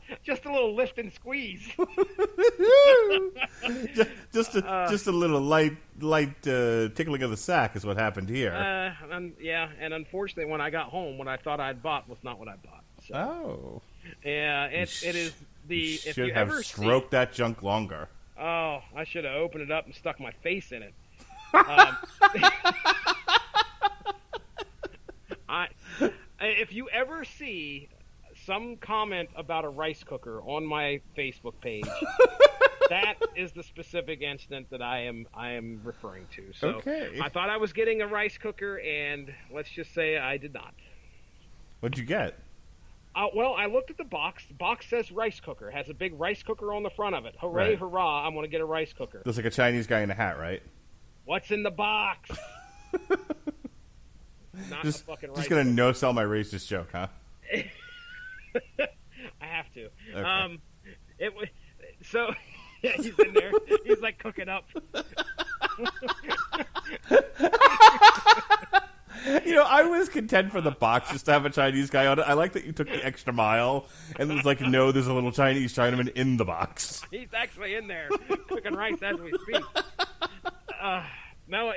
[SPEAKER 2] lift and squeeze.
[SPEAKER 1] just a little light tickling of the sack is what happened here.
[SPEAKER 2] And unfortunately, when I got home, what I thought I'd bought was not what I bought. So.
[SPEAKER 1] Oh.
[SPEAKER 2] Yeah, it is the.
[SPEAKER 1] You
[SPEAKER 2] if
[SPEAKER 1] should
[SPEAKER 2] you
[SPEAKER 1] have
[SPEAKER 2] ever
[SPEAKER 1] stroked that junk longer.
[SPEAKER 2] Oh, I should have opened it up and stuck my face in it. If you ever see some comment about a rice cooker on my Facebook page, that is the specific incident that I am referring to. So
[SPEAKER 1] okay.
[SPEAKER 2] I thought I was getting a rice cooker, and let's just say I did not.
[SPEAKER 1] What'd you get?
[SPEAKER 2] Well, I looked at the box. The box says rice cooker. It has a big rice cooker on the front of it. Hooray,
[SPEAKER 1] right.
[SPEAKER 2] hurrah, I'm going to get a rice cooker.
[SPEAKER 1] There's like a Chinese guy in a hat, right?
[SPEAKER 2] What's in the box? Not
[SPEAKER 1] just,
[SPEAKER 2] a fucking rice
[SPEAKER 1] just going to
[SPEAKER 2] cooker.
[SPEAKER 1] no-sell my racist joke, huh?
[SPEAKER 2] I have to.
[SPEAKER 1] Okay.
[SPEAKER 2] So yeah, he's in there. He's like cooking up.
[SPEAKER 1] You know, I was content for the box just to have a Chinese guy on it. I like that you took the extra mile and it was like, no, there's a little Chinese Chinaman in the box.
[SPEAKER 2] He's actually in there cooking rice as we speak. No,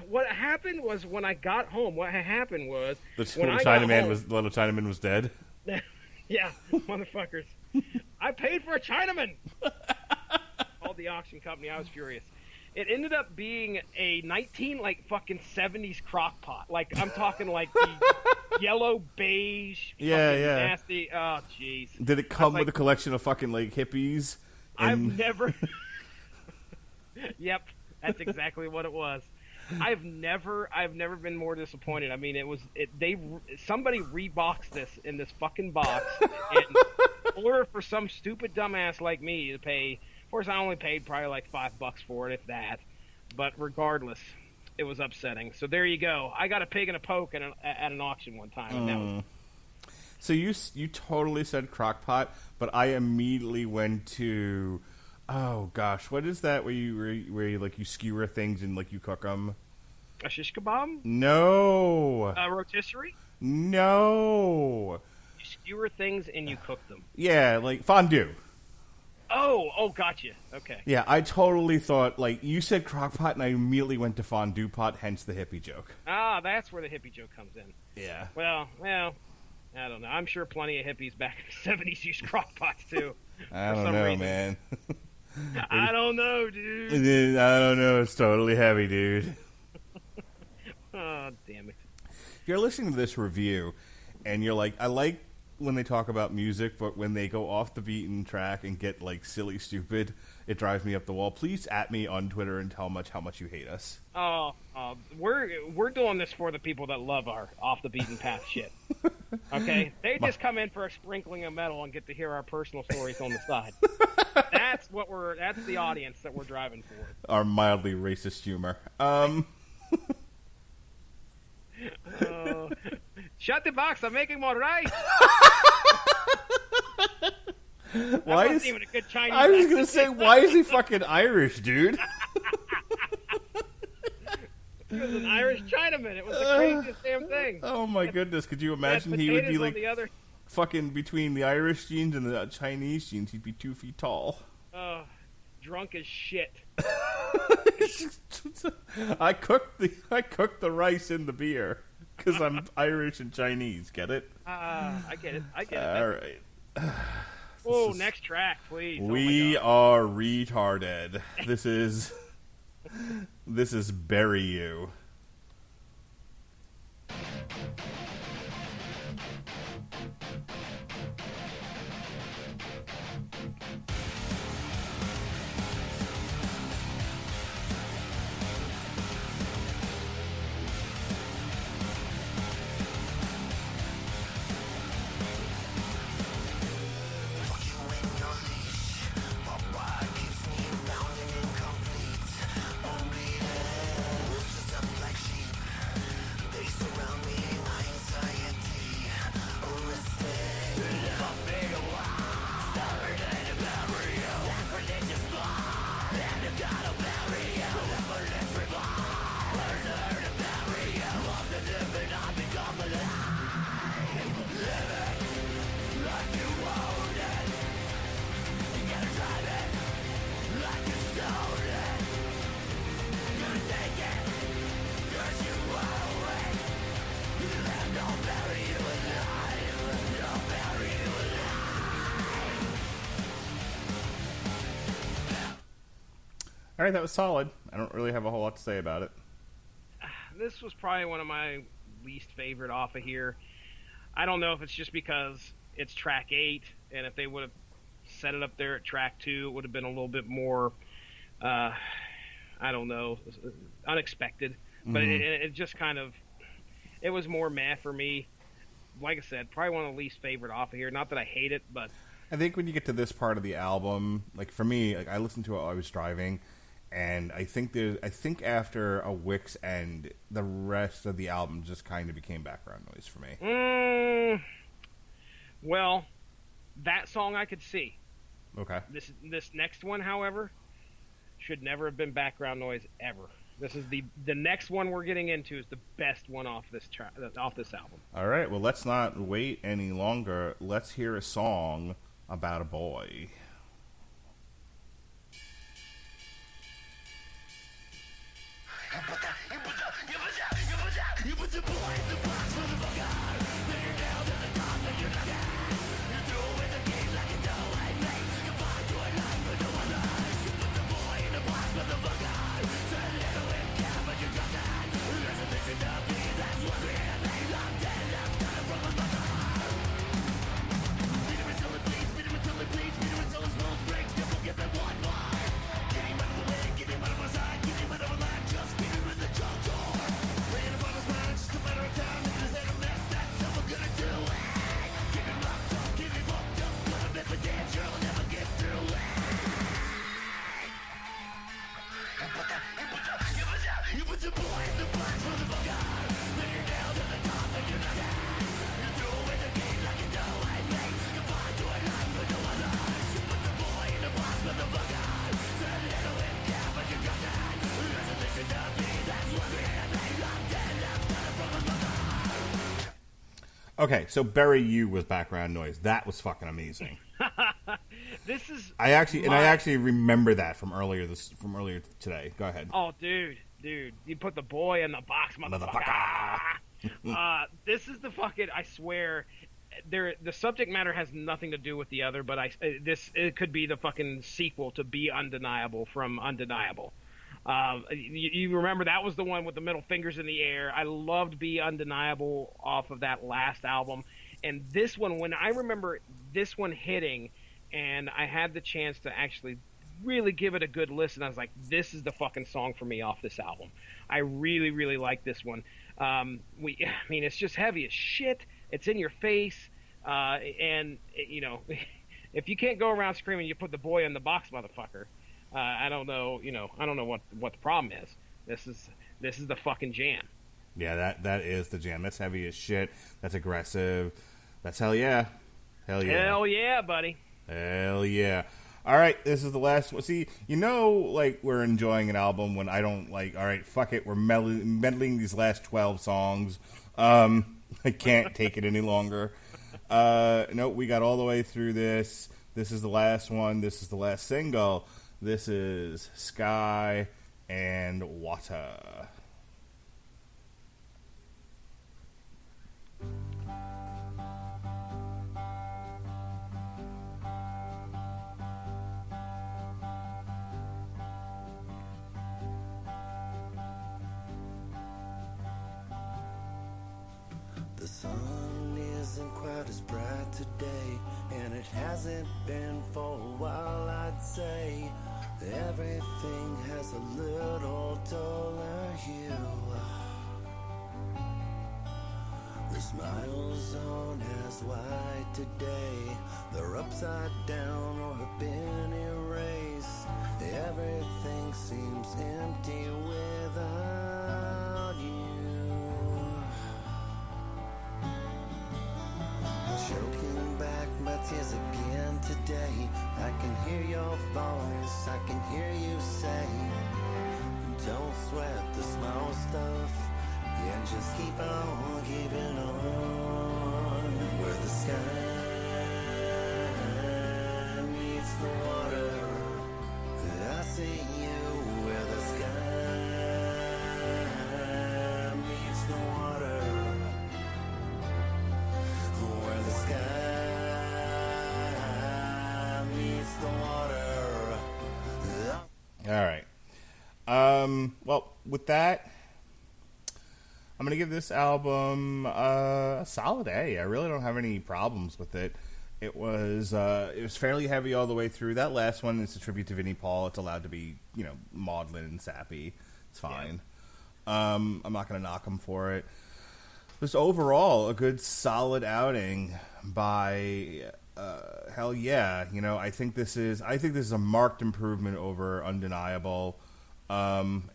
[SPEAKER 2] what happened was when I got home. What happened was
[SPEAKER 1] The little Chinaman was dead.
[SPEAKER 2] Yeah, motherfuckers. I paid for a Chinaman. Called the auction company. I was furious. It ended up being a 70s crock pot. Like, I'm talking like the yellow beige, nasty. Oh, jeez.
[SPEAKER 1] Did it come with a collection of fucking like hippies?
[SPEAKER 2] I've never. Yep, that's exactly what it was. I've never been more disappointed. I mean, somebody reboxed this in this fucking box, and or for some stupid dumbass like me to pay. Of course, I only paid probably like $5 for it, if that. But regardless, it was upsetting. So there you go. I got a pig and a poke at an auction one time. And that was...
[SPEAKER 1] So you totally said crock pot, but I immediately went to, oh gosh, what is that where you like you skewer things and like you cook them?
[SPEAKER 2] A shish kebab?
[SPEAKER 1] No.
[SPEAKER 2] A rotisserie?
[SPEAKER 1] No.
[SPEAKER 2] You skewer things and you cook them.
[SPEAKER 1] Yeah, like fondue.
[SPEAKER 2] Oh, gotcha. Okay.
[SPEAKER 1] Yeah, I totally thought, like, you said crock pot, and I immediately went to fondue pot, hence the hippie joke.
[SPEAKER 2] Ah, that's where the hippie joke comes in.
[SPEAKER 1] Yeah.
[SPEAKER 2] Well, I don't know. I'm sure plenty of hippies back in the 70s used crock pots, too.
[SPEAKER 1] I don't know, man.
[SPEAKER 2] I don't know, dude.
[SPEAKER 1] I don't know. It's totally heavy, dude.
[SPEAKER 2] Oh, damn it.
[SPEAKER 1] If you're listening to this review, and you're like, I like when they talk about music, but when they go off the beaten track and get like silly stupid, it drives me up the wall. Please at me on Twitter and tell how much you hate us.
[SPEAKER 2] We're doing this for the people that love our off the beaten path shit. Okay, they just come in for a sprinkling of metal and get to hear our personal stories on the side. That's the audience that we're driving for.
[SPEAKER 1] Our mildly racist humor.
[SPEAKER 2] Shut the box! I'm making more rice.
[SPEAKER 1] Why is
[SPEAKER 2] even a good Chinese?
[SPEAKER 1] I was gonna say, why is he fucking Irish, dude?
[SPEAKER 2] He was an Irish Chinaman. It was the craziest damn thing.
[SPEAKER 1] Oh my goodness! Could you imagine he would be like
[SPEAKER 2] the
[SPEAKER 1] fucking between the Irish genes and the Chinese genes? He'd be 2 feet tall.
[SPEAKER 2] Drunk as shit.
[SPEAKER 1] I cooked the rice in the beer because I'm Irish and Chinese. Get it?
[SPEAKER 2] I get it.
[SPEAKER 1] All right.
[SPEAKER 2] Oh, next track, please.
[SPEAKER 1] We are retarded. This is Bury You. All right, that was solid. I don't really have a whole lot to say about it.
[SPEAKER 2] This was probably one of my least favorite off of here. I don't know if it's just because it's track 8, and if they would have set it up there at track 2, it would have been a little bit more, I don't know, unexpected. But it just kind of, it was more meh for me. Like I said, probably one of the least favorite off of here. Not that I hate it, but
[SPEAKER 1] I think when you get to this part of the album, like for me, like I listened to it while I was driving, and I think after a Wick's end, the rest of the album just kind of became background noise for me.
[SPEAKER 2] Well, that song I could see.
[SPEAKER 1] Okay.
[SPEAKER 2] This next one, however, should never have been background noise ever. This is the next one we're getting into is the best one off this album.
[SPEAKER 1] All right. Well, let's not wait any longer. Let's hear a song about a boy.
[SPEAKER 3] You put the boy in the box, motherfucker. Then you're down to the top and you're not out. You throw away the game like a dough-eyed mate. Goodbye to a life with no one lies. You put the boy in the box, motherfucker. Said a little in cap, but you got that. There's a vision to be, that's what we have made. I'm dead, I'm done from a mother. Beat him until it bleeds, beat him until it bleeds, beat him until his bones break. Never give him one more. Get him out of the way, get him out of my side, get him out of my line, just beat him in the junk door. Playing upon his mind, just a matter of time. If there's any mess, that's how we're gonna do it. Keep him locked up, keep him fucked up. Gonna bet the damn sure I'll never get through it. You put the boy in the box, motherfucker. Then you're down to the top and you're not out. You throw away the game like a dough-eyed mate. Goodbye to a life with no others. You put the boy in the box, motherfucker. Said a little in cap, but you got that. There's a mission to be, that's what we have made. I'm dead, I'm done from a mother.
[SPEAKER 1] Okay, so Bury You was background noise. That was fucking amazing.
[SPEAKER 2] This is
[SPEAKER 1] I actually remember that from earlier today. Go ahead.
[SPEAKER 2] Oh, dude, you put the boy in the box, motherfucker. This is the fucking. I swear, the subject matter has nothing to do with the other, but it could be the fucking sequel to Be Undeniable from Undeniable. You remember that was the one with the middle fingers in the air. I loved Be Undeniable off of that last album, and this one, when I remember this one hitting, and I had the chance to actually really give it a good listen, I was like, this is the fucking song for me off this album. I really, really like this one. It's just heavy as shit. It's in your face, and you know, if you can't go around screaming, you put the boy in the box, motherfucker. I don't know, I don't know what the problem is. This is the fucking jam.
[SPEAKER 1] Yeah, that is the jam. That's heavy as shit. That's aggressive. That's Hellyeah.
[SPEAKER 2] Hell yeah, buddy.
[SPEAKER 1] Hell yeah. All right, this is the last one. See, like we're enjoying an album when I don't like, all right, fuck it, we're meddling these last 12 songs. I can't take it any longer. No, we got all the way through this. This is the last one. This is the last single. This is Sky and Water.
[SPEAKER 3] sun isn't quite as bright today, and it hasn't been for a while, I'd say. Everything has a little duller hue. The smile zone has white today. They're upside down or have been erased. Everything seems empty without you. Choking back my tears again today. I can hear your voice, I can hear you say, don't sweat the small stuff, and just keep on keeping on. Where the sky meets the water, I see you. Where the sky meets the water, where the sky meets the water.
[SPEAKER 1] All right. Well, with that, I'm gonna give this album a solid A. I really don't have any problems with it. It was fairly heavy all the way through. That last one is a tribute to Vinnie Paul. It's allowed to be, maudlin and sappy. It's fine. Yeah. I'm not gonna knock him for it. Just overall, a good solid outing by Hellyeah. I think this is a marked improvement over Undeniable.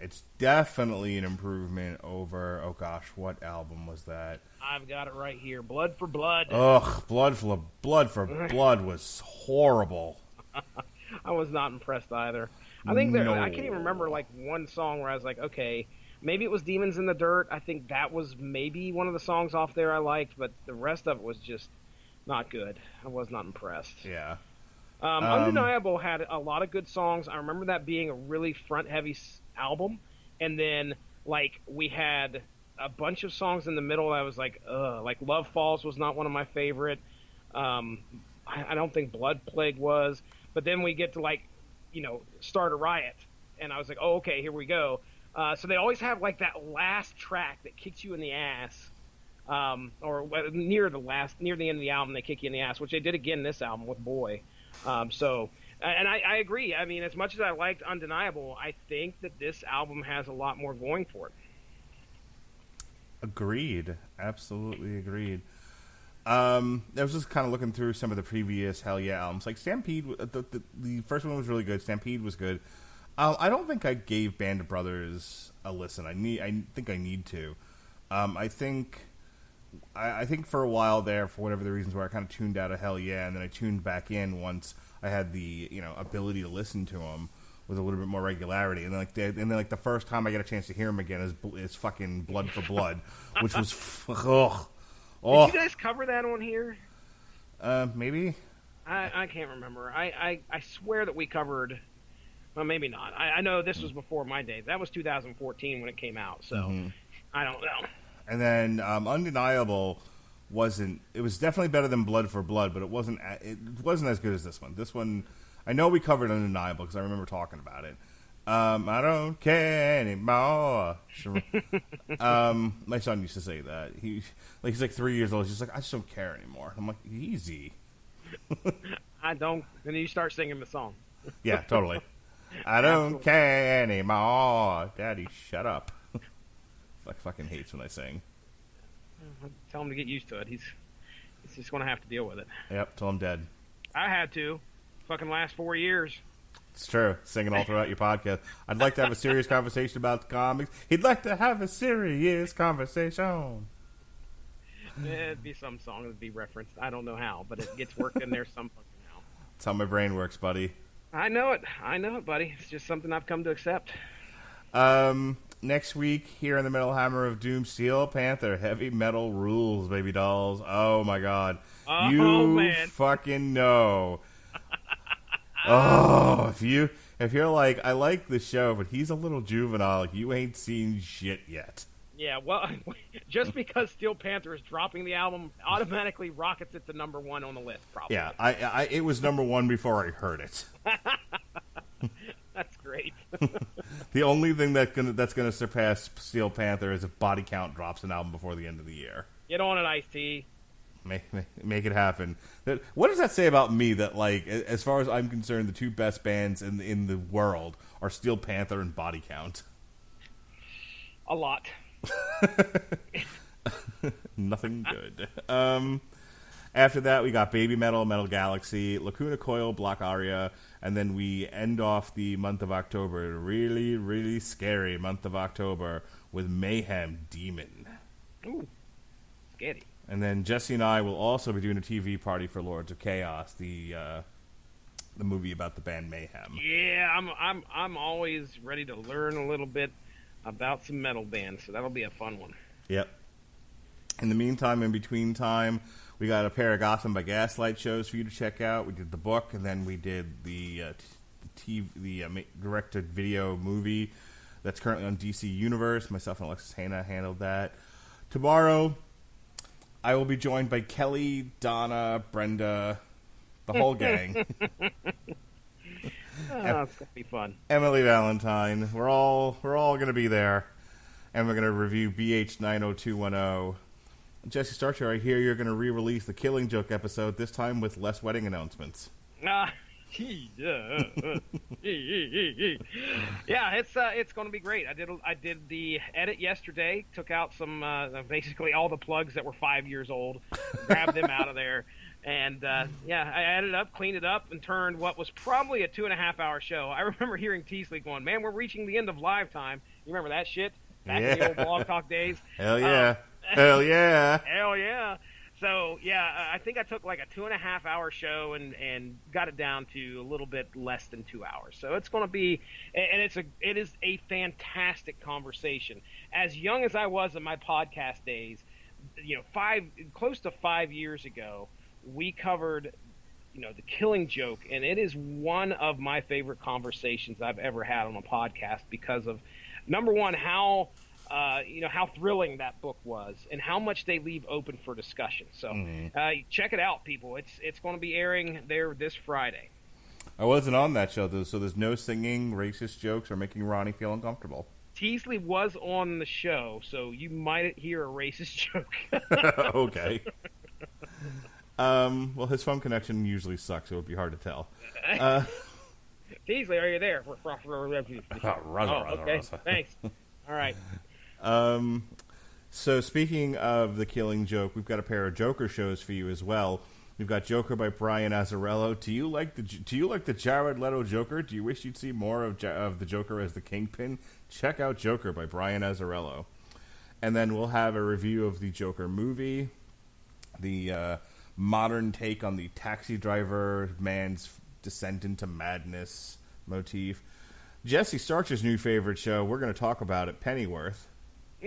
[SPEAKER 1] It's definitely an improvement over, oh gosh, what album was that?
[SPEAKER 2] I've got it right here. Blood for Blood.
[SPEAKER 1] Ugh, Blood for Blood was horrible.
[SPEAKER 2] I was not impressed either. I think I can't even remember one song where I was like, okay, maybe it was Demons in the Dirt. I think that was maybe one of the songs off there I liked, but the rest of it was just not good. I was not impressed.
[SPEAKER 1] Yeah.
[SPEAKER 2] Undeniable had a lot of good songs. I remember that being a really front-heavy album, and then we had a bunch of songs in the middle. I was like Love Falls was not one of my favorite. I don't think Blood Plague was. But then we get to Start a Riot, and I was like, oh, okay, here we go. So they always have that last track that kicks you in the ass. Or near the end of the album, they kick you in the ass, which they did again this album with Boy. And I agree. I mean, as much as I liked Undeniable, I think that this album has a lot more going for it.
[SPEAKER 1] Agreed. Absolutely agreed. I was just kind of looking through some of the previous Hellyeah albums. Like Stampede, the first one was really good. Stampede was good. I don't think I gave Band of Brothers a listen. I think I need to. I think for a while there, for whatever the reasons were, I kind of tuned out of Hellyeah, and then I tuned back in once I had the ability to listen to them with a little bit more regularity. And then the first time I get a chance to hear him again is fucking Blood for Blood, which was
[SPEAKER 2] Did you guys cover that on here?
[SPEAKER 1] Maybe.
[SPEAKER 2] I can't remember. I swear that we covered. Well, maybe not. I know this was before my days. That was 2014 when it came out. So I don't know.
[SPEAKER 1] And then Undeniable wasn't. It was definitely better than Blood for Blood, but it wasn't. It wasn't as good as this one. This one, I know we covered Undeniable because I remember talking about it. I don't care anymore. My son used to say that. He's 3 years old. He's like, I just don't care anymore. I'm like, easy.
[SPEAKER 2] I don't. Then you start singing the song.
[SPEAKER 1] Yeah, totally. I don't care anymore. Daddy, shut up. Fucking hates when I sing.
[SPEAKER 2] Tell him to get used to it. He's just going to have to deal with it.
[SPEAKER 1] Yep, till I'm dead.
[SPEAKER 2] I had to. Fucking last 4 years.
[SPEAKER 1] It's true. Singing all throughout your podcast. I'd like to have a serious conversation about the comics. He'd like to have a serious conversation.
[SPEAKER 2] It'd be some song that'd be referenced. I don't know how, but it gets worked in there some fucking how.
[SPEAKER 1] That's how my brain works, buddy.
[SPEAKER 2] I know it, buddy. It's just something I've come to accept.
[SPEAKER 1] Next week, here in the Metal Hammer of Doom, Steel Panther, Heavy Metal Rules, baby dolls. Oh my god.
[SPEAKER 2] Oh,
[SPEAKER 1] you
[SPEAKER 2] man.
[SPEAKER 1] fucking know. Oh, if you're like, I like the show, but he's a little juvenile, you ain't seen shit yet.
[SPEAKER 2] Yeah, well, just because Steel Panther is dropping the album automatically rockets it to number one on the list, probably.
[SPEAKER 1] Yeah, it was number one before I heard it.
[SPEAKER 2] That's great.
[SPEAKER 1] The only thing that's gonna surpass Steel Panther is if Body Count drops an album before the end of the year.
[SPEAKER 2] Get on it, Ice-T.
[SPEAKER 1] Make it happen. What does that say about me? That, like, as far as I'm concerned, the two best bands in the world are Steel Panther and Body Count.
[SPEAKER 2] A lot.
[SPEAKER 1] Nothing good. After that, we got Baby Metal, Metal Galaxy, Lacuna Coil, Black Aria, and then we end off the month of October, really, really scary month of October, with Mayhem Demon.
[SPEAKER 2] Ooh, scary.
[SPEAKER 1] And then Jesse and I will also be doing a TV party for Lords of Chaos, the movie about the band Mayhem.
[SPEAKER 2] Yeah, I'm always ready to learn a little bit about some metal bands, so that'll be a fun one.
[SPEAKER 1] Yep. In the meantime, in between time, we got a pair of Gotham by Gaslight shows for you to check out. We did the book, and then we did the direct-to-video movie that's currently on DC Universe. Myself and Alexis Hannah handled that. Tomorrow, I will be joined by Kelly, Donna, Brenda, the whole gang.
[SPEAKER 2] Oh, it's gonna be fun.
[SPEAKER 1] Emily Valentine. We're all gonna be there, and we're gonna review BH 90210. Jesse Starcher, I hear you're gonna re-release the Killing Joke episode, this time with less wedding announcements.
[SPEAKER 2] Yeah, it's going to be great. I did the edit yesterday. Took out some basically all the plugs that were 5 years old, grabbed them out of there, and I added up, cleaned it up, and turned what was probably a 2.5-hour show. I remember hearing Teasley going, "Man, we're reaching the end of live time." You remember that shit back in the old Blog Talk days?
[SPEAKER 1] Hell yeah! Hell yeah!
[SPEAKER 2] Hell yeah! So, I think I took like a 2.5-hour show and got it down to a little bit less than 2 hours. So it's going to be, and it is a fantastic conversation. As young as I was in my podcast days, close to 5 years ago, we covered, the Killing Joke, and it is one of my favorite conversations I've ever had on a podcast because of, number one, how thrilling that book was and how much they leave open for discussion. So check it out, people. It's going to be airing there this Friday.
[SPEAKER 1] I wasn't on that show, though, so there's no singing, racist jokes, or making Ronnie feel uncomfortable.
[SPEAKER 2] Teasley was on the show, so you might hear a racist joke.
[SPEAKER 1] Okay. Well, his phone connection usually sucks, so it would be hard to tell.
[SPEAKER 2] Teasley, are you there? Okay, thanks. All right.
[SPEAKER 1] So speaking of the Killing Joke, we've got a pair of Joker shows for you as well. We've got Joker by Brian Azzarello. Do you like the Jared Leto Joker? Do you wish you'd see more of the Joker as the Kingpin? Check out Joker by Brian Azzarello. And then we'll have a review of the Joker movie, the modern take on the taxi driver man's descent into madness motif. Jesse Starcher's new favorite show, we're going to talk about it, Pennyworth.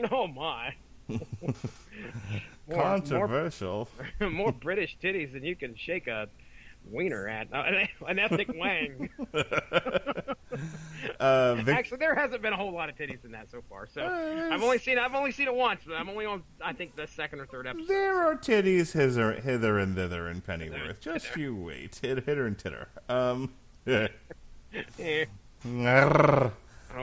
[SPEAKER 2] Oh, my.
[SPEAKER 1] Controversial.
[SPEAKER 2] More British titties than you can shake a wiener at. An ethnic wang. Actually, there hasn't been a whole lot of titties in that so far. So I've only seen it once, but I'm only on, I think, the second or third episode.
[SPEAKER 1] There are titties hither and thither in Pennyworth. Just you wait. Hitter and titter.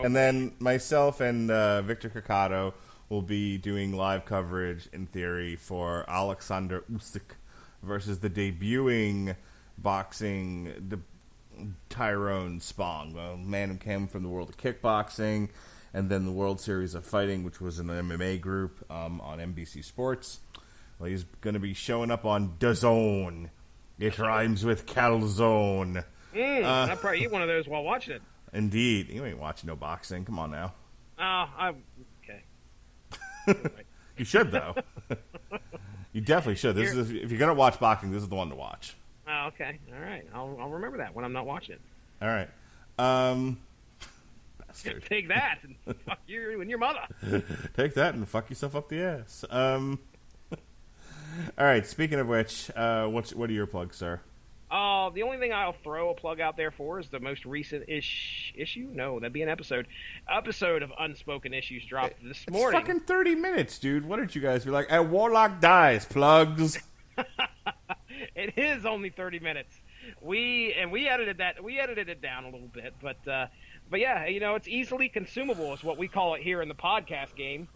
[SPEAKER 1] And then myself and Victor Cacado will be doing live coverage, in theory, for Alexander Usyk versus the debuting boxing Tyrone Spong, a man who came from the world of kickboxing and then the World Series of Fighting, which was an MMA group on NBC Sports. Well, he's going to be showing up on DAZN. It rhymes with calzone.
[SPEAKER 2] I'll probably eat one of those while watching it.
[SPEAKER 1] Indeed. You ain't watching no boxing. Come on now.
[SPEAKER 2] Okay.
[SPEAKER 1] You should, though. You definitely should. If you're going to watch boxing, this is the one to watch.
[SPEAKER 2] Oh, okay. All right. I'll remember that when I'm not watching it.
[SPEAKER 1] All right. Bastard.
[SPEAKER 2] Take that and fuck you and your mother.
[SPEAKER 1] Take that and fuck yourself up the ass. All right. Speaking of which, what are your plugs, sir?
[SPEAKER 2] The only thing I'll throw a plug out there for is the most recent issue. No, that'd be an episode of Unspoken Issues dropped this morning.
[SPEAKER 1] It's fucking 30 minutes, dude. What did you guys be like? Warlock dies. Plugs.
[SPEAKER 2] It is only 30 minutes. We edited it down a little bit, but yeah, it's easily consumable is what we call it here in the podcast game.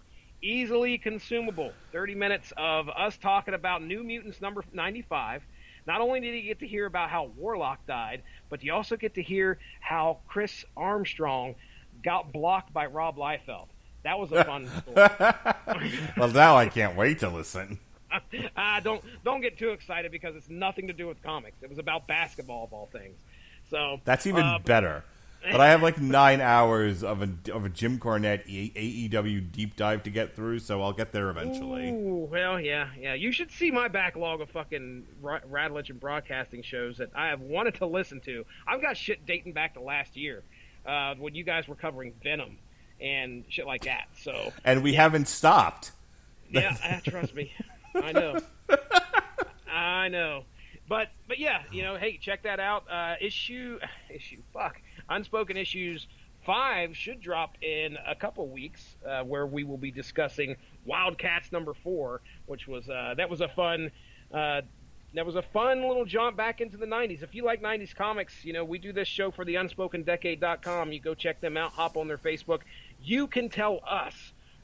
[SPEAKER 2] easily consumable. 30 minutes of us talking about New Mutants number 95. Not only did you get to hear about how Warlock died, but you also get to hear how Chris Armstrong got blocked by Rob Liefeld. That was a fun story.
[SPEAKER 1] Well, now I can't wait to listen.
[SPEAKER 2] Don't get too excited because it's nothing to do with comics. It was about basketball of all things. So
[SPEAKER 1] that's even better. But I have like 9 hours of a Jim Cornette AEW deep dive to get through, so I'll get there eventually.
[SPEAKER 2] Ooh, well, yeah. You should see my backlog of fucking Radulich and broadcasting shows that I have wanted to listen to. I've got shit dating back to last year when you guys were covering Venom and shit like that. So
[SPEAKER 1] and we haven't stopped.
[SPEAKER 2] Yeah, trust me, I know. I know. But yeah, hey, check that out. Unspoken Issues 5 should drop in a couple weeks, where we will be discussing Wildcats number 4, which was that was a fun little jaunt back into the 90s. If you like 90s comics, we do this show for the UnspokenDecade.com. You go check them out, hop on their Facebook. You can tell us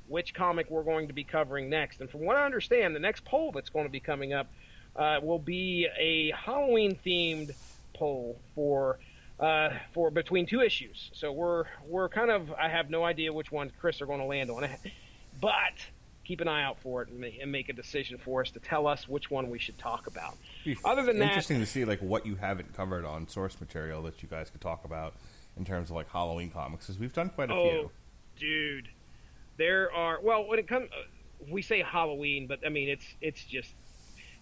[SPEAKER 2] which comic we're going to be covering next. And from what I understand, the next poll that's going to be coming up will be a Halloween-themed poll for between 2 issues. So we're kind of, I have no idea which one Chris are going to land on, but keep an eye out for it and make a decision for us to tell us which one we should talk about. Other than that,
[SPEAKER 1] interesting to see like what you haven't covered on source material that you guys could talk about in terms of like Halloween comics, because we've done quite a few.
[SPEAKER 2] Dude, there are. Well, when it comes, we say Halloween, but I mean it's just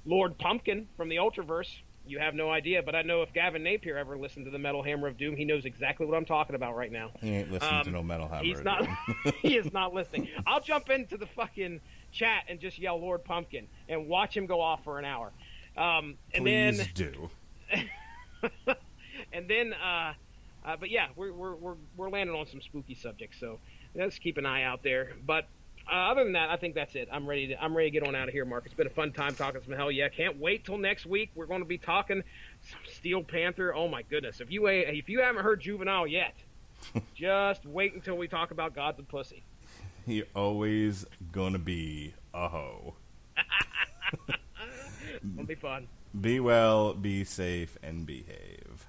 [SPEAKER 2] Lord Pumpkin from the Ultraverse. You have no idea, but I know if Gavin Napier ever listened to the Metal Hammer of Doom, he knows exactly what I'm talking about right now.
[SPEAKER 1] He ain't listening to no Metal Hammer.
[SPEAKER 2] He's not. He is not listening. I'll jump into the fucking chat and just yell Lord Pumpkin and watch him go off for an hour.
[SPEAKER 1] Please do.
[SPEAKER 2] And then, but yeah, we're landing on some spooky subjects, so let's keep an eye out there. But other than that, I think that's it. I'm ready to get on out of here, Mark. It's been a fun time talking some Hellyeah. Can't wait till next week. We're going to be talking some Steel Panther. Oh my goodness! If you haven't heard Juvenile yet, just wait until we talk about Gods and Pussy.
[SPEAKER 1] He always gonna be a hoe.
[SPEAKER 2] It'll be fun.
[SPEAKER 1] Be well, be safe, and behave.